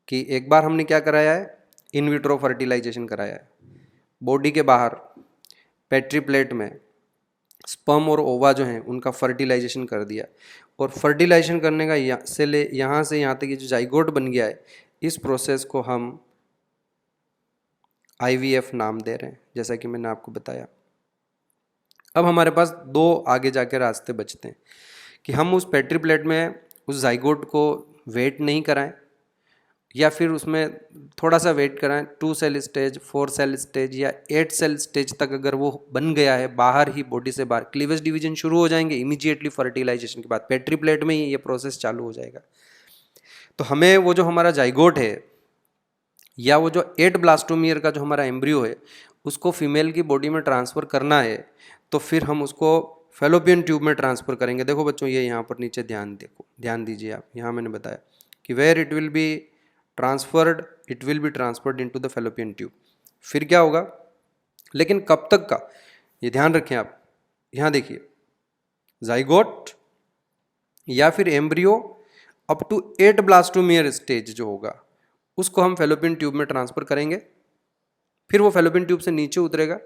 कि एक बार हमने क्या कराया है, इन विट्रो फर्टिलाइजेशन कराया है, बॉडी के बाहर पेट्री प्लेट में स्पर्म और ओवा जो हैं उनका फर्टिलाइजेशन कर दिया, और फर्टिलाइजेशन करने का यहाँ से यहाँ तक ये जो जाइगोट बन गया है, इस प्रोसेस को हम IVF नाम दे रहे हैं, जैसा कि मैंने आपको बताया। अब हमारे पास दो आगे जाके रास्ते बचते हैं कि हम उस पेट्री प्लेट में उस जाइगोट को वेट नहीं कराएं, या फिर उसमें थोड़ा सा वेट कराएं, 2 सेल स्टेज, 4 सेल स्टेज या 8 सेल स्टेज तक अगर वो बन गया है, बाहर ही बॉडी से बाहर क्लीवेज डिवीजन शुरू हो जाएंगे इमीडिएटली फर्टिलाइजेशन के बाद, पेट्री प्लेट में ही ये प्रोसेस चालू हो जाएगा। तो हमें वो जो हमारा जाइगोट है या वो जो 8 ब्लास्टोमियर का जो हमारा एम्ब्रियो है उसको फीमेल की बॉडी में ट्रांसफ़र करना है, तो फिर हम उसको फैलोपियन ट्यूब में ट्रांसफ़र करेंगे। देखो बच्चों, ये यहाँ पर नीचे ध्यान दीजिए आप, यहाँ मैंने बताया कि where it will be transferred into the fallopian tube. फिर क्या होगा, लेकिन कब तक का, ये ध्यान रखें आप। यहाँ देखिए, जाइगोट या फिर embryo up to 8 blastomere stage जो होगा उसको हम फैलोपियन ट्यूब में ट्रांसफ़र करेंगे। फिर वो फैलोपियन ट्यूब से नीचे उतरेगा,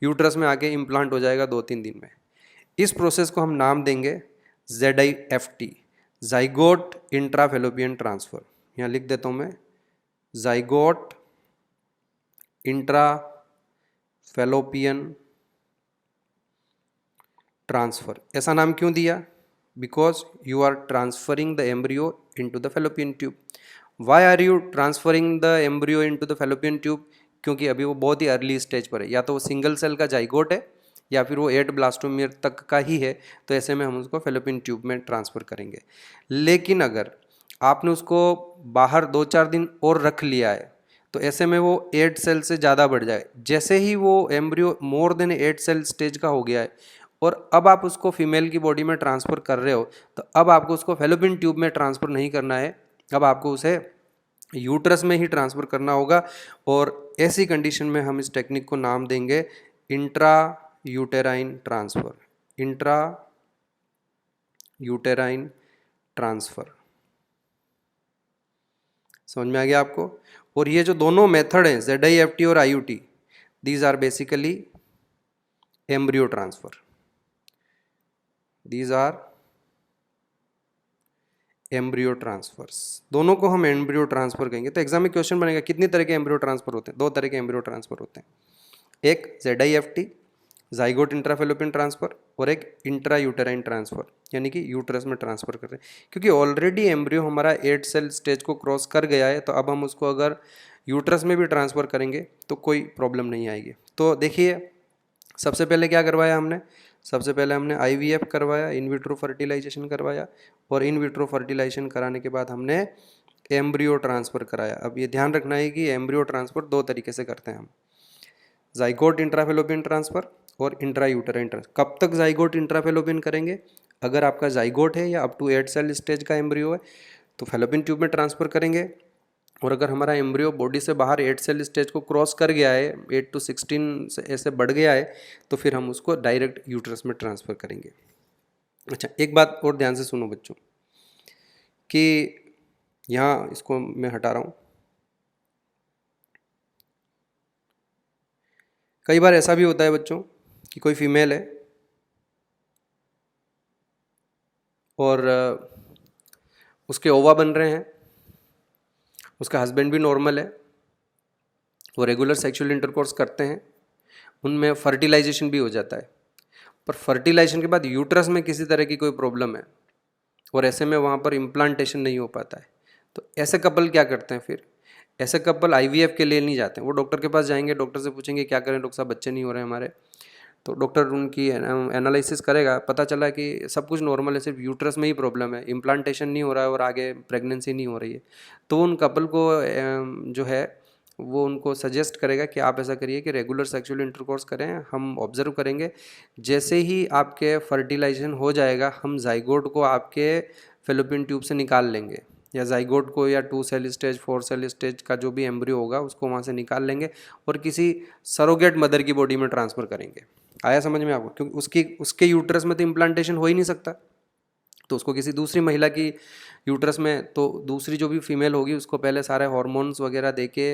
यूट्रस में आके इम्प्लांट हो जाएगा 2-3 दिन में। इस प्रोसेस को हम नाम देंगे ZIFT, जाइगोट इंट्राफैलोपियन ट्रांसफ़र। यहाँ लिख देता हूँ मैं, जाइगोट इंट्राफैलोपियन ट्रांसफ़र। ऐसा नाम क्यों दिया? Because you are transferring the embryo into the fallopian tube. Why are you transferring the embryo into the fallopian tube? क्योंकि अभी वो बहुत ही अर्ली स्टेज पर है, या तो वो सिंगल सेल का जाइगोट है या फिर वो 8 ब्लास्टोमियर तक का ही है, तो ऐसे में हम उसको फैलोपियन ट्यूब में ट्रांसफ़र करेंगे। लेकिन अगर आपने उसको बाहर 2-4 दिन और रख लिया है तो ऐसे में वो 8 सेल से ज़्यादा बढ़ जाए। जैसे ही वो embryo more than 8 cell stage का हो गया है और अब आप उसको फीमेल की बॉडी में ट्रांसफ़र कर रहे हो, तो अब आपको उसको फैलोपियन ट्यूब में ट्रांसफ़र नहीं करना है, अब आपको उसे यूट्रस में ही ट्रांसफ़र करना होगा। और ऐसी कंडीशन में हम इस टेक्निक को नाम देंगे intra uterine transfer, intra uterine transfer. समझ में आ गया आपको? और ये जो दोनों मेथड हैं ZIFT और IUT, these are basically embryo transfer, these are embryo transfers. दोनों को हम एम्ब्रियो ट्रांसफ़र कहेंगे। तो एग्जाम में क्वेश्चन बनेगा कितनी तरह के एम्ब्रियो ट्रांसफ़र होते हैं? 2 तरह के एम्ब्रियो ट्रांसफ़र होते हैं, एक ZIFT जाइगोट इंट्राफैलोपियन ट्रांसफ़र और एक इंट्रा यूटेराइन ट्रांसफ़र, यानी कि यूट्रस में ट्रांसफ़र कर रहे हैं। क्योंकि ऑलरेडी एम्ब्रियो हमारा 8 सेल स्टेज को क्रॉस कर गया है, तो अब हम उसको अगर यूट्रस में भी ट्रांसफ़र करेंगे तो कोई प्रॉब्लम नहीं आएगी। तो देखिए, सबसे पहले क्या करवाया हमने? सबसे पहले हमने IVF करवाया, इन विट्रो फर्टिलाइजेशन करवाया, और इन विट्रो फर्टिलाइजेशन कराने के बाद हमने एम्ब्रियो ट्रांसफ़र कराया। अब ये ध्यान रखना है कि एम्ब्रियो ट्रांसफ़र 2 तरीके से करते हैं हम, जाइगोट इंट्राफैलोपियन ट्रांसफ़र और इंट्रा यूटेराइन ट्रांसफ़र। कब तक जाइगोट इंट्राफैलोपियन करेंगे? अगर आपका जाइगोट है या अप टू 8 सेल स्टेज का एम्ब्रियो है तो फैलोपियन ट्यूब में ट्रांसफ़र करेंगे, और अगर हमारा एम्ब्रियो बॉडी से बाहर 8 सेल स्टेज को क्रॉस कर गया है, 8 to 16 से ऐसे बढ़ गया है, तो फिर हम उसको डायरेक्ट यूट्रस में ट्रांसफ़र करेंगे। अच्छा, एक बात और ध्यान से सुनो बच्चों, कि यहाँ इसको मैं हटा रहा हूँ। कई बार ऐसा भी होता है बच्चों कि कोई फीमेल है और उसके ओवा बन रहे हैं, उसका हस्बैंड भी नॉर्मल है, वो रेगुलर सेक्सुअल इंटरकोर्स करते हैं, उनमें फर्टिलाइजेशन भी हो जाता है, पर फर्टिलाइजेशन के बाद यूट्रस में किसी तरह की कोई प्रॉब्लम है और ऐसे में वहाँ पर इम्प्लांटेशन नहीं हो पाता है। तो ऐसे कपल क्या करते हैं फिर? ऐसे कपल IVF के लिए नहीं जाते हैं, वो डॉक्टर के पास जाएंगे, डॉक्टर से पूछेंगे क्या करें डॉक्टर साहब, बच्चे नहीं हो रहे हमारे। तो डॉक्टर उनकी एनालिसिस करेगा, पता चला कि सब कुछ नॉर्मल है, सिर्फ यूट्रस में ही प्रॉब्लम है, इम्प्लांटेशन नहीं हो रहा है और आगे प्रेगनेंसी नहीं हो रही है। तो उन कपल को जो है वो उनको सजेस्ट करेगा कि आप ऐसा करिए कि रेगुलर सेक्सुअल इंटरकोर्स करें, हम ऑब्जर्व करेंगे, जैसे ही आपके फर्टिलाइजेशन हो जाएगा हम जाइगोट को आपके फैलोपियन ट्यूब से निकाल लेंगे, या जाइगोट को या 2 सेल स्टेज 4 सेल स्टेज का जो भी एम्ब्रियो होगा उसको वहाँ से निकाल लेंगे और किसी सरोगेट मदर की बॉडी में ट्रांसफ़र करेंगे। आया समझ में आपको? क्योंकि उसके यूट्रस में तो इम्प्लांटेशन हो ही नहीं सकता, तो उसको किसी दूसरी महिला की यूट्रस में, तो दूसरी जो भी फीमेल होगी उसको पहले सारे हार्मोन्स वगैरह देके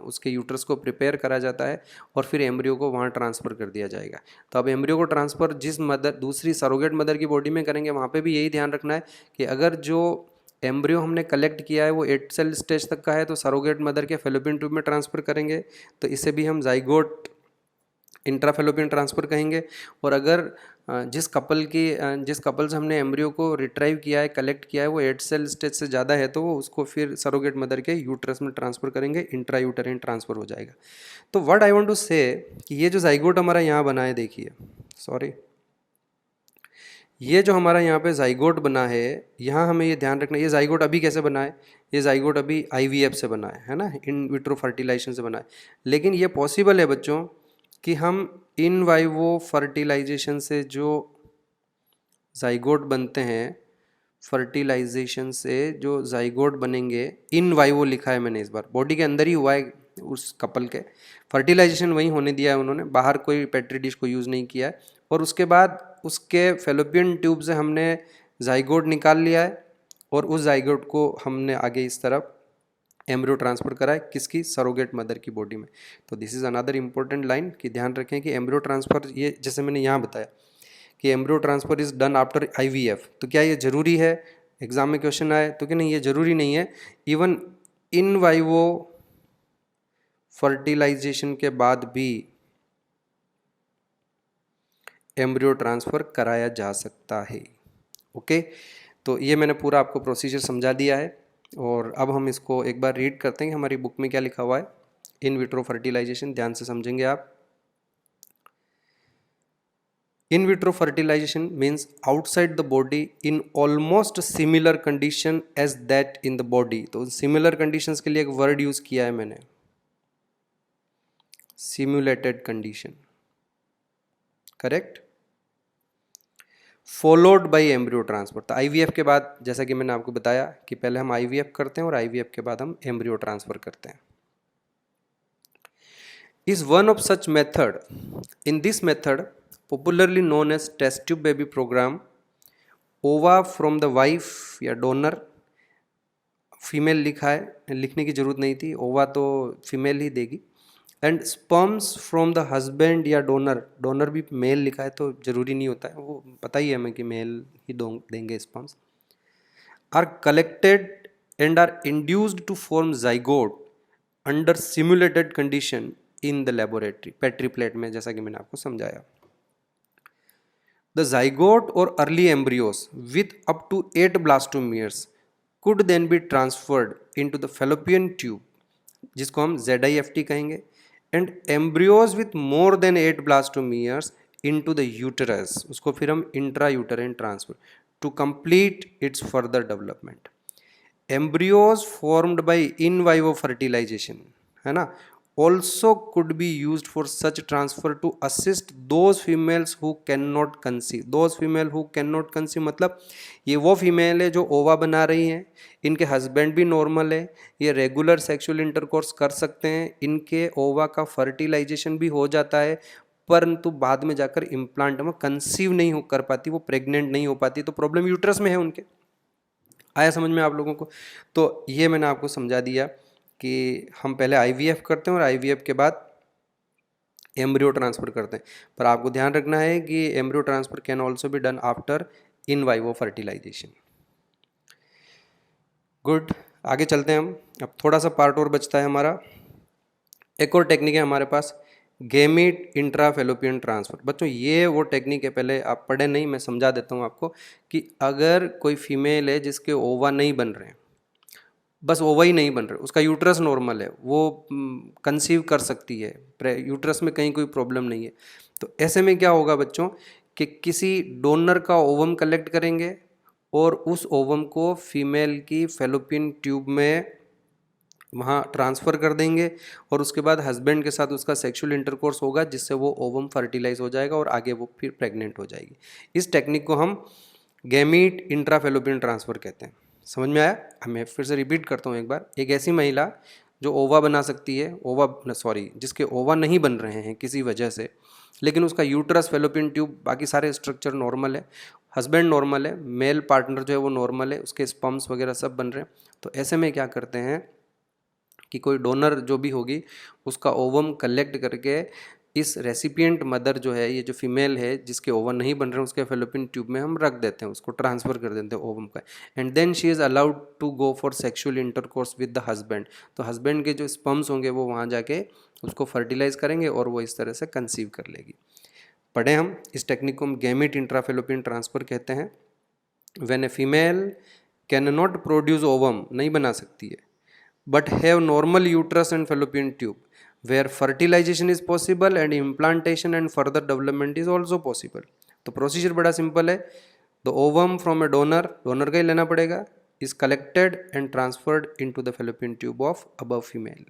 उसके यूट्रस को प्रिपेयर करा जाता है और फिर एम्ब्रियो को वहाँ ट्रांसफ़र कर दिया जाएगा। तो अब एम्ब्रियो को ट्रांसफ़र जिस मदर दूसरी सरोगेट मदर की बॉडी में करेंगे वहाँ पे भी यही ध्यान रखना है कि अगर जो एम्ब्रियो हमने कलेक्ट किया है वो 8 सेल स्टेज तक का है तो सरोगेट मदर के फेलोपियन ट्यूब में ट्रांसफ़र करेंगे, तो इसे भी हम जाइगोट इंट्राफेलोपियन ट्रांसफ़र कहेंगे। और अगर जिस कपल से हमने एम्ब्रियो को रिट्राइव किया है, कलेक्ट किया है, वो 8 सेल स्टेज से ज़्यादा है तो वो उसको फिर सरोगेट मदर के यूट्रस में ट्रांसफ़र करेंगे, इंट्रायूटेरिन ट्रांसफ़र हो जाएगा। तो व्हाट आई वांट टू से कि ये जो जाइगोट हमारा यहाँ बना है, देखिए सॉरी, ये जो हमारा यहाँ पे जाइगोट बना है, यहाँ हमें ये ध्यान रखना है ये जाइगोट अभी कैसे बना है, ये जाइगोट अभी IVF से बना है ना, इन विट्रो फर्टिलाइजेशन से बना है। लेकिन ये पॉसिबल है बच्चों कि हम इन वाइवो फर्टिलाइजेशन से जो जाइगोट बनते हैं, फर्टिलाइजेशन से जो जाइगोट बनेंगे, इन वाइवो लिखा है मैंने इस बार, बॉडी के अंदर ही हुआ है उस कपल के, फर्टिलाइजेशन वहीं होने दिया है उन्होंने, बाहर कोई पेट्री डिश को यूज़ नहीं किया है। और उसके बाद उसके फेलोपियन ट्यूब से हमने जाइगोट निकाल लिया है और उस जाइगोट को हमने आगे इस तरफ एम्ब्रियो ट्रांसफ़र करा है किसकी, सरोगेट मदर की बॉडी में। तो this is another important line कि ध्यान रखें कि एम्ब्रियो ट्रांसफ़र, ये जैसे मैंने यहाँ बताया कि embryo transfer is done after IVF, तो क्या ये ज़रूरी है, एग्जाम में क्वेश्चन आए तो कि नहीं, ये ज़रूरी नहीं है। इवन इन वाइवो फर्टिलाइजेशन के बाद भी एम्ब्रियो ट्रांसफ़र कराया जा सकता है। ओके, तो ये मैंने पूरा आपको प्रोसीजर समझा दिया है और अब हम इसको एक बार रीड करते हैं हमारी बुक में क्या लिखा हुआ है। इन विट्रो फर्टिलाइजेशन ध्यान से समझेंगे आप। In vitro fertilisation means outside the body in almost similar condition as that in the body. तो सिमिलर कंडीशंस के लिए एक वर्ड यूज़ किया है मैंने, simulated condition, correct, followed by embryo transfer. तो IVF के बाद, जैसा कि मैंने आपको बताया कि पहले हम IVF करते हैं और IVF के बाद हम एम्ब्रियो ट्रांसफर करते हैं। Is one of such method. In this method popularly known as test tube baby programme, ova from the wife या डोनर, फीमेल लिखा है, लिखने की जरूरत नहीं थी, ओवा तो फीमेल ही देगी, and sperms from the husband या डोनर, डोनर भी मेल लिखा है तो ज़रूरी नहीं होता है, वो पता ही है हमें कि मेल ही देंगे sperms, are collected and are induced to form zygote under simulated condition in the laboratory, petri plate में, जैसा कि मैंने आपको समझाया। द जाइगोट और early embryos with up to 8 blastomeres could then be transferred into the fallopian tube, जिसको हम ZIFT कहेंगे, and embryos with more than 8 blastomeres into the uterus, उसको फिर हम intrauterine transfer to complete its further development. Embryos formed by in vivo fertilization, है ना, also could be used for such transfer to assist those females who cannot conceive. Those female who cannot conceive मतलब ये वो फीमेल है जो ओवा बना रही हैं, इनके हस्बैंड भी नॉर्मल है, ये रेगुलर सेक्सुअल इंटरकोर्स कर सकते हैं, इनके ओवा का फर्टिलाइजेशन भी हो जाता है, परंतु बाद में जाकर इम्प्लांट में कंसीव नहीं हो कर पाती, वो प्रेग्नेंट नहीं हो पाती, तो प्रॉब्लम यूट्रस में है उनके। आया समझ में आप लोगों को? तो ये मैंने आपको समझा दिया कि हम पहले IVF करते हैं और IVF के बाद एम्ब्रियो ट्रांसफ़र करते हैं, पर आपको ध्यान रखना है कि embryo transfer can also be done after in vivo fertilisation. Good, आगे चलते हैं हम। अब थोड़ा सा पार्ट और बचता है हमारा, एक और टेक्निक है हमारे पास, गेमीट इंट्राफेलोपियन ट्रांसफ़र। बच्चों ये वो टेक्निक है, पहले आप पढ़े नहीं, मैं समझा देता हूँ आपको कि अगर कोई फीमेल है जिसके ओवा नहीं बन रहे हैं, बस ओवा ही नहीं बन रहे, उसका यूट्रस नॉर्मल है, वो कंसीव कर सकती है, यूट्रस में कहीं कोई प्रॉब्लम नहीं है, तो ऐसे में क्या होगा बच्चों कि किसी डोनर का ओवम कलेक्ट करेंगे और उस ओवम को फीमेल की फेलोपियन ट्यूब में वहाँ ट्रांसफ़र कर देंगे और उसके बाद हस्बैंड के साथ उसका सेक्सुअल इंटरकोर्स होगा जिससे वो ओवम फर्टिलाइज हो जाएगा और आगे वो फिर प्रेग्नेंट हो जाएगी। इस टेक्निक को हम गैमीट इंट्राफेलोपियन ट्रांसफ़र कहते हैं। समझ में आया? मैं फिर से रिपीट करता हूँ एक बार। एक ऐसी महिला जो ओवा बना सकती है, जिसके ओवा नहीं बन रहे हैं किसी वजह से, लेकिन उसका यूट्रस, फेलोपियन ट्यूब, बाकी सारे स्ट्रक्चर नॉर्मल है, हस्बैंड नॉर्मल है, मेल पार्टनर जो है वो नॉर्मल है, उसके स्पर्म्स वगैरह सब बन रहे हैं, तो ऐसे में क्या करते हैं कि कोई डोनर जो भी होगी उसका ओवम कलेक्ट करके इस रेसिपिएंट मदर जो है, ये जो फीमेल है जिसके ओवन नहीं बन रहे हैं, उसके फेलोपियन ट्यूब में हम रख देते हैं, उसको ट्रांसफ़र कर देते हैं ओवम का, and then she is allowed to go for sexual intercourse with the husband. तो हस्बैंड के जो स्पर्म्स होंगे वो वहाँ जाके उसको फर्टिलाइज करेंगे और वो इस तरह से कंसीव कर लेगी। पढ़े हम इस टेक्निक को हम गैमेट इंट्राफेलोपियन ट्रांसफ़र कहते हैं। When a female can not produce ovum, नहीं बना सकती है, but have normal uterus and fallopian tube where fertilization is possible and implantation and further development is also possible। तो प्रोसीजर बड़ा सिंपल है। The ovum from A donor का ही लेना पड़ेगा, is collected and transferred into the fallopian tube of above female,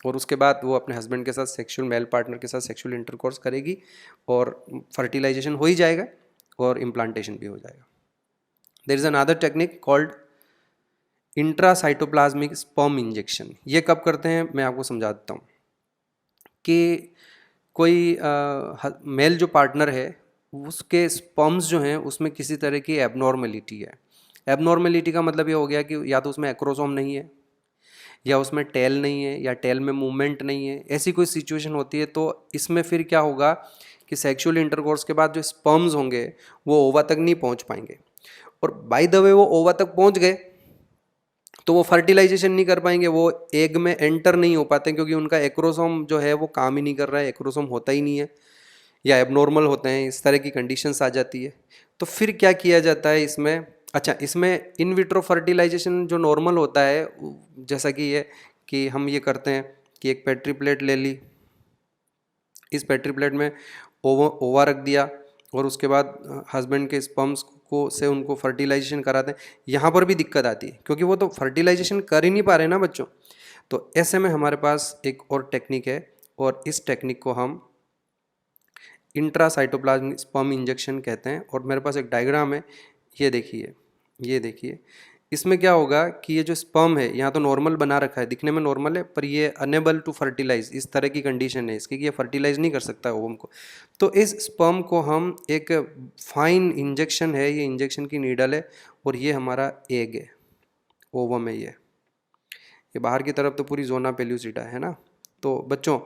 और उसके बाद वो अपने हस्बैंड के साथ सेक्सुअल, मेल पार्टनर के साथ सेक्सुअल इंटरकोर्स करेगी और फर्टिलाइजेशन हो ही जाएगा और इम्प्लांटेशन भी हो जाएगा। There is another technique called intracytoplasmic sperm injection. ये कब करते हैं मैं आपको समझा देता हूँ कि कोई मेल जो पार्टनर है उसके स्पर्म्स जो हैं उसमें किसी तरह की एबनॉर्मेलिटी है। एबनॉर्मेलिटी का मतलब ये हो गया कि या तो उसमें एक्रोसोम नहीं है, या उसमें टेल नहीं है, या टेल में मूवमेंट नहीं है, ऐसी कोई सिचुएशन होती है। तो इसमें फिर क्या होगा कि सेक्सुअल इंटरकोर्स के बाद जो स्पर्म्स होंगे वो ओवा तक नहीं पहुँच पाएंगे, और बाय द वे वो ओवा तक पहुँच गए तो वो फर्टिलाइजेशन नहीं कर पाएंगे, वो एग में एंटर नहीं हो पाते क्योंकि उनका एक्रोसोम जो है वो काम ही नहीं कर रहा है, एक्रोसोम होता ही नहीं है या एबनॉर्मल होते हैं, इस तरह की कंडीशंस आ जाती है। तो फिर क्या किया जाता है इसमें? अच्छा, इसमें इन विट्रो फर्टिलाइजेशन जो नॉर्मल होता है, जैसा कि ये कि हम ये करते हैं कि एक पेट्री प्लेट ले ली, इस पेट्री प्लेट में ओवा रख दिया और उसके बाद हस्बैंड के स्पर्म्स को से उनको फर्टिलाइजेशन कराते हैं। यहाँ पर भी दिक्कत आती है क्योंकि वो तो फर्टिलाइजेशन कर ही नहीं पा रहे ना बच्चों। तो ऐसे में हमारे पास एक और टेक्निक है और इस टेक्निक को हम इंट्रासाइटोप्लाज्मिक स्पर्म इंजेक्शन कहते हैं। और मेरे पास एक डायग्राम है, ये देखिए, ये देखिए। इसमें क्या होगा कि ये जो स्पर्म है यहाँ तो नॉर्मल बना रखा है, दिखने में नॉर्मल है, पर ये अनेबल टू फर्टिलाइज, इस तरह की कंडीशन है इसकी कि ये फर्टिलाइज नहीं कर सकता ओवम को। तो इस स्पर्म को हम एक फाइन इंजेक्शन है, ये इंजेक्शन की नीडल है, और ये हमारा एग है, ओवम है ये बाहर की तरफ तो पूरी जोना पेल्यूसिडा है ना। तो बच्चों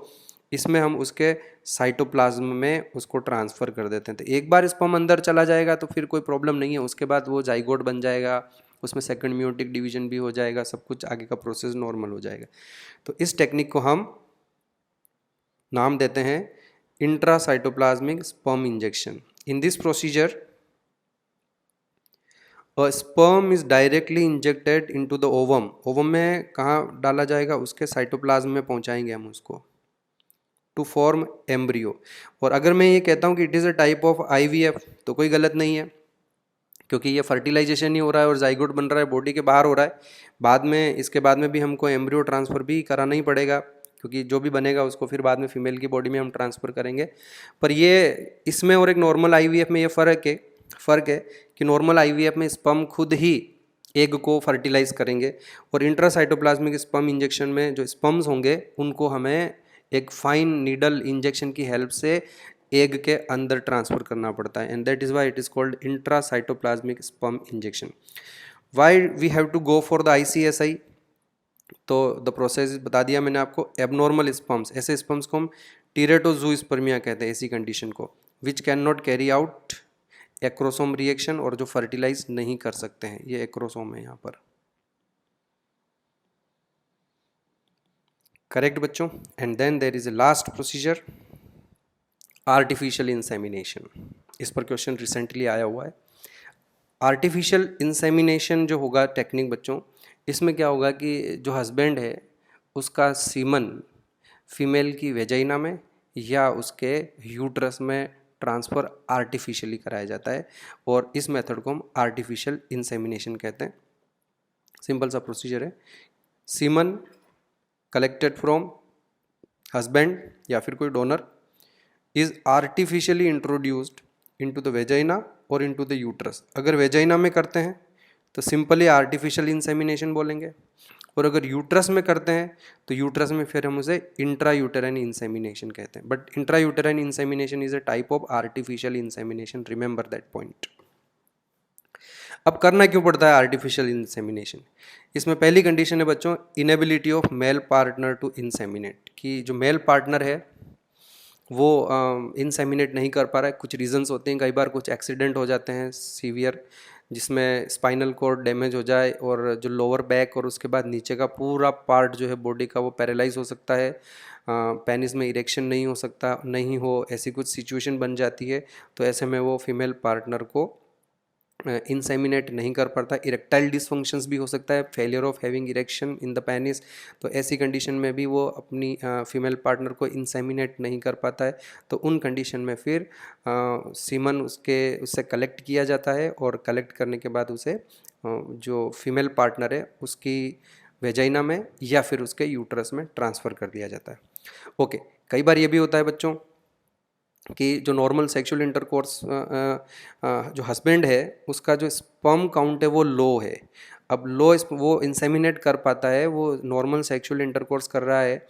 इसमें हम उसके साइटोप्लाज्म में उसको ट्रांसफ़र कर देते हैं। तो एक बार स्पर्म अंदर चला जाएगा तो फिर कोई प्रॉब्लम नहीं है, उसके बाद वो जाइगोट बन जाएगा, उसमें सेकंड मियोटिक डिवीजन भी हो जाएगा, सब कुछ आगे का प्रोसेस नॉर्मल हो जाएगा। तो इस टेक्निक को हम नाम देते हैं intracytoplasmic sperm injection. In this procedure sperm is directly injected into the ovum. Ovum में कहाँ डाला जाएगा? उसके साइटोप्लाज्म में पहुँचाएंगे हम उसको, टू फॉर्म एम्ब्रियो। और अगर मैं ये कहता हूँ कि it is a type of IVF तो कोई गलत नहीं है, क्योंकि ये फर्टिलाइजेशन नहीं हो रहा है और जाइगोट बन रहा है, बॉडी के बाहर हो रहा है। बाद में, इसके बाद में भी हमको एम्ब्रियो ट्रांसफ़र भी कराना ही पड़ेगा, क्योंकि जो भी बनेगा उसको फिर बाद में फीमेल की बॉडी में हम ट्रांसफ़र करेंगे। पर ये इसमें और एक नॉर्मल IVF में ये फ़र्क है कि नॉर्मल IVF में स्पर्म खुद ही एग को फर्टिलाइज करेंगे, और इंट्रासाइटोप्लाज्मिक स्पर्म इंजेक्शन में जो स्पर्म्स होंगे उनको हमें एक फाइन नीडल इंजेक्शन की हेल्प से एग के अंदर ट्रांसफ़र करना पड़ता है, and that is why it is called intracytoplasmic sperm injection. Why we have to go for the ICSI? तो द प्रोसेस बता दिया मैंने आपको। एबनॉर्मल स्पर्म्स, ऐसे स्पर्म्स को हम टेरेटोजूस्पर्मिया कहते हैं, ऐसी कंडीशन को, which can not carry out acrosome reaction, और जो फर्टिलाइज नहीं कर सकते हैं, ये एक्रोसोम है यहाँ पर। करेक्ट बच्चों? And then there is a last procedure, artificial insemination. इस पर क्वेश्चन रिसेंटली आया हुआ है। आर्टिफिशियल इंसेमिनेशन जो होगा टेक्निक बच्चों, इसमें क्या होगा कि जो हस्बैंड है उसका सीमन फीमेल की वेजाइना में या उसके यूट्रस में ट्रांसफ़र आर्टिफिशियली कराया जाता है, और इस मेथड को हम आर्टिफिशियल इंसेमिनेशन कहते हैं। सिंपल सा प्रोसीजर है। सीमन कलेक्टेड फ्रॉम हस्बैंड या फिर कोई donor is artificially introduced into the vagina और इनटू द यूट्रस। अगर वेजाइना में करते हैं तो सिंपली आर्टिफिशियल इंसेमिनेशन बोलेंगे। और अगर यूट्रस में करते हैं तो यूट्रस में फिर हम उसे इंट्रा यूटेराइन इंसेमिनेशन कहते हैं। But intra uterine insemination is a type of artificial insemination, remember that point. अब करना क्यों पड़ता है आर्टिफिशियल इंसेमिनेशन? इसमें पहली कंडीशन है बच्चों, inability of male partner to inseminate, कि जो मेल पार्टनर है वो इंसेमिनेट नहीं कर पा रहा है। कुछ रीजंस होते हैं, कई बार कुछ एक्सीडेंट हो जाते हैं सीवियर, जिसमें स्पाइनल कॉर्ड डैमेज हो जाए और जो लोअर बैक और उसके बाद नीचे का पूरा पार्ट जो है बॉडी का वो पैरालाइज हो सकता है, पेनिस में इरेक्शन नहीं हो सकता, नहीं हो, ऐसी कुछ सिचुएशन बन जाती है। तो ऐसे में वो फीमेल पार्टनर को इंसेमिनेट नहीं कर पाता। इरेक्टाइल डिसफंक्शंस भी हो सकता है, failure of having erection in the penis. तो ऐसी कंडीशन में भी वो अपनी फीमेल पार्टनर को इंसेमिनेट नहीं कर पाता है। तो उन कंडीशन में फिर सीमन उससे कलेक्ट किया जाता है और कलेक्ट करने के बाद उसे जो फीमेल पार्टनर है उसकी वेजाइना में या फिर उसके यूट्रस में ट्रांसफ़र कर दिया जाता है। ओके, कई बार ये भी होता है बच्चों कि जो नॉर्मल सेक्सुअल इंटरकोर्स जो हस्बैंड है उसका जो स्पर्म काउंट है वो लो है। अब वो इंसेमिनेट कर पाता है, वो नॉर्मल सेक्सुअल इंटरकोर्स कर रहा है,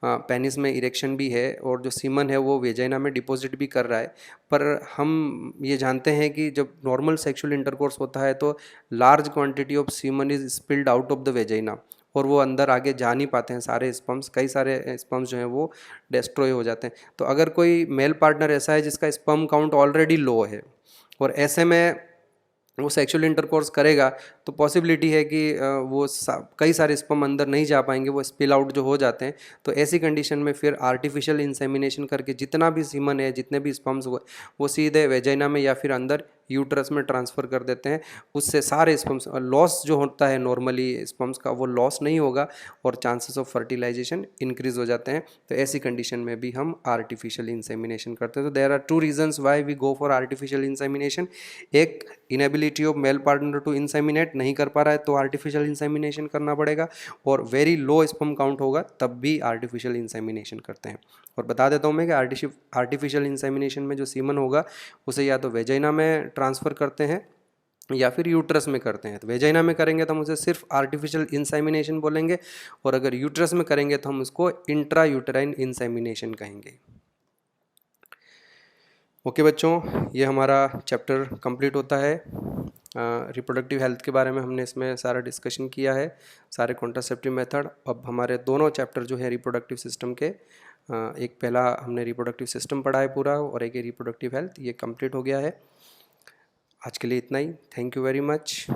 पेनिस में इरेक्शन भी है और जो सीमन है वो वेजाइना में डिपॉजिट भी कर रहा है। पर हम ये जानते हैं कि जब नॉर्मल सेक्सुअल इंटरकोर्स होता है तो large quantity of semen is spilled out of the vagina और वो अंदर आगे जा नहीं पाते हैं। सारे स्पर्म्स, कई सारे स्पर्म्स जो हैं वो डिस्ट्रॉय हो जाते हैं। तो अगर कोई मेल पार्टनर ऐसा है जिसका स्पर्म काउंट ऑलरेडी लो है और ऐसे में वो सेक्सुअल इंटरकोर्स करेगा तो पॉसिबिलिटी है कि वो कई सारे स्पर्म अंदर नहीं जा पाएंगे, वो स्पिल आउट जो हो जाते हैं। तो ऐसी कंडीशन में फिर आर्टिफिशियल इंसेमिनेशन करके जितना भी सीमन है, जितने भी स्पर्म्स वो सीधे वेजाइना में या फिर अंदर यूट्रस में ट्रांसफ़र कर देते हैं। उससे सारे स्पर्म्स लॉस जो होता है नॉर्मली स्पर्म्स का वो लॉस नहीं होगा और चांसेस ऑफ फर्टिलाइजेशन इंक्रीज हो जाते हैं। तो ऐसी कंडीशन में भी हम आर्टिफिशियल इंसेमिनेशन करते हैं। तो there are two reasons why we go for artificial insemination. एक, inability of male partner to inseminate, नहीं कर पा रहा है तो आर्टिफिशियल इंसेमिनेशन करना पड़ेगा, और वेरी लो स्पर्म काउंट होगा तब भी आर्टिफिशियल इंसेमिनेशन करते हैं। और बता देता हूँ मैं कि आर्टिफिशियल इंसेमिनेशन में जो सीमन होगा उसे या तो वेजाइना में ट्रांसफ़र करते हैं या फिर यूट्रस में करते हैं। तो वेजाइना में करेंगे तो हम उसे सिर्फ आर्टिफिशियल इंसेमिनेशन बोलेंगे, और अगर यूट्रस में करेंगे तो हम उसको इंट्रा यूटेराइन इंसेमिनेशन कहेंगे। ओके बच्चों, ये हमारा चैप्टर कंप्लीट होता है। रिप्रोडक्टिव हेल्थ के बारे में हमने इसमें सारा डिस्कशन किया है, सारे कॉन्ट्रासेप्टिव मेथड। अब हमारे दोनों चैप्टर जो है रिप्रोडक्टिव सिस्टम के, एक पहला हमने रिप्रोडक्टिव सिस्टम पढ़ा है पूरा और एक रिप्रोडक्टिव हेल्थ, ये कंप्लीट हो गया है। आज के लिए इतना ही। Thank you very much.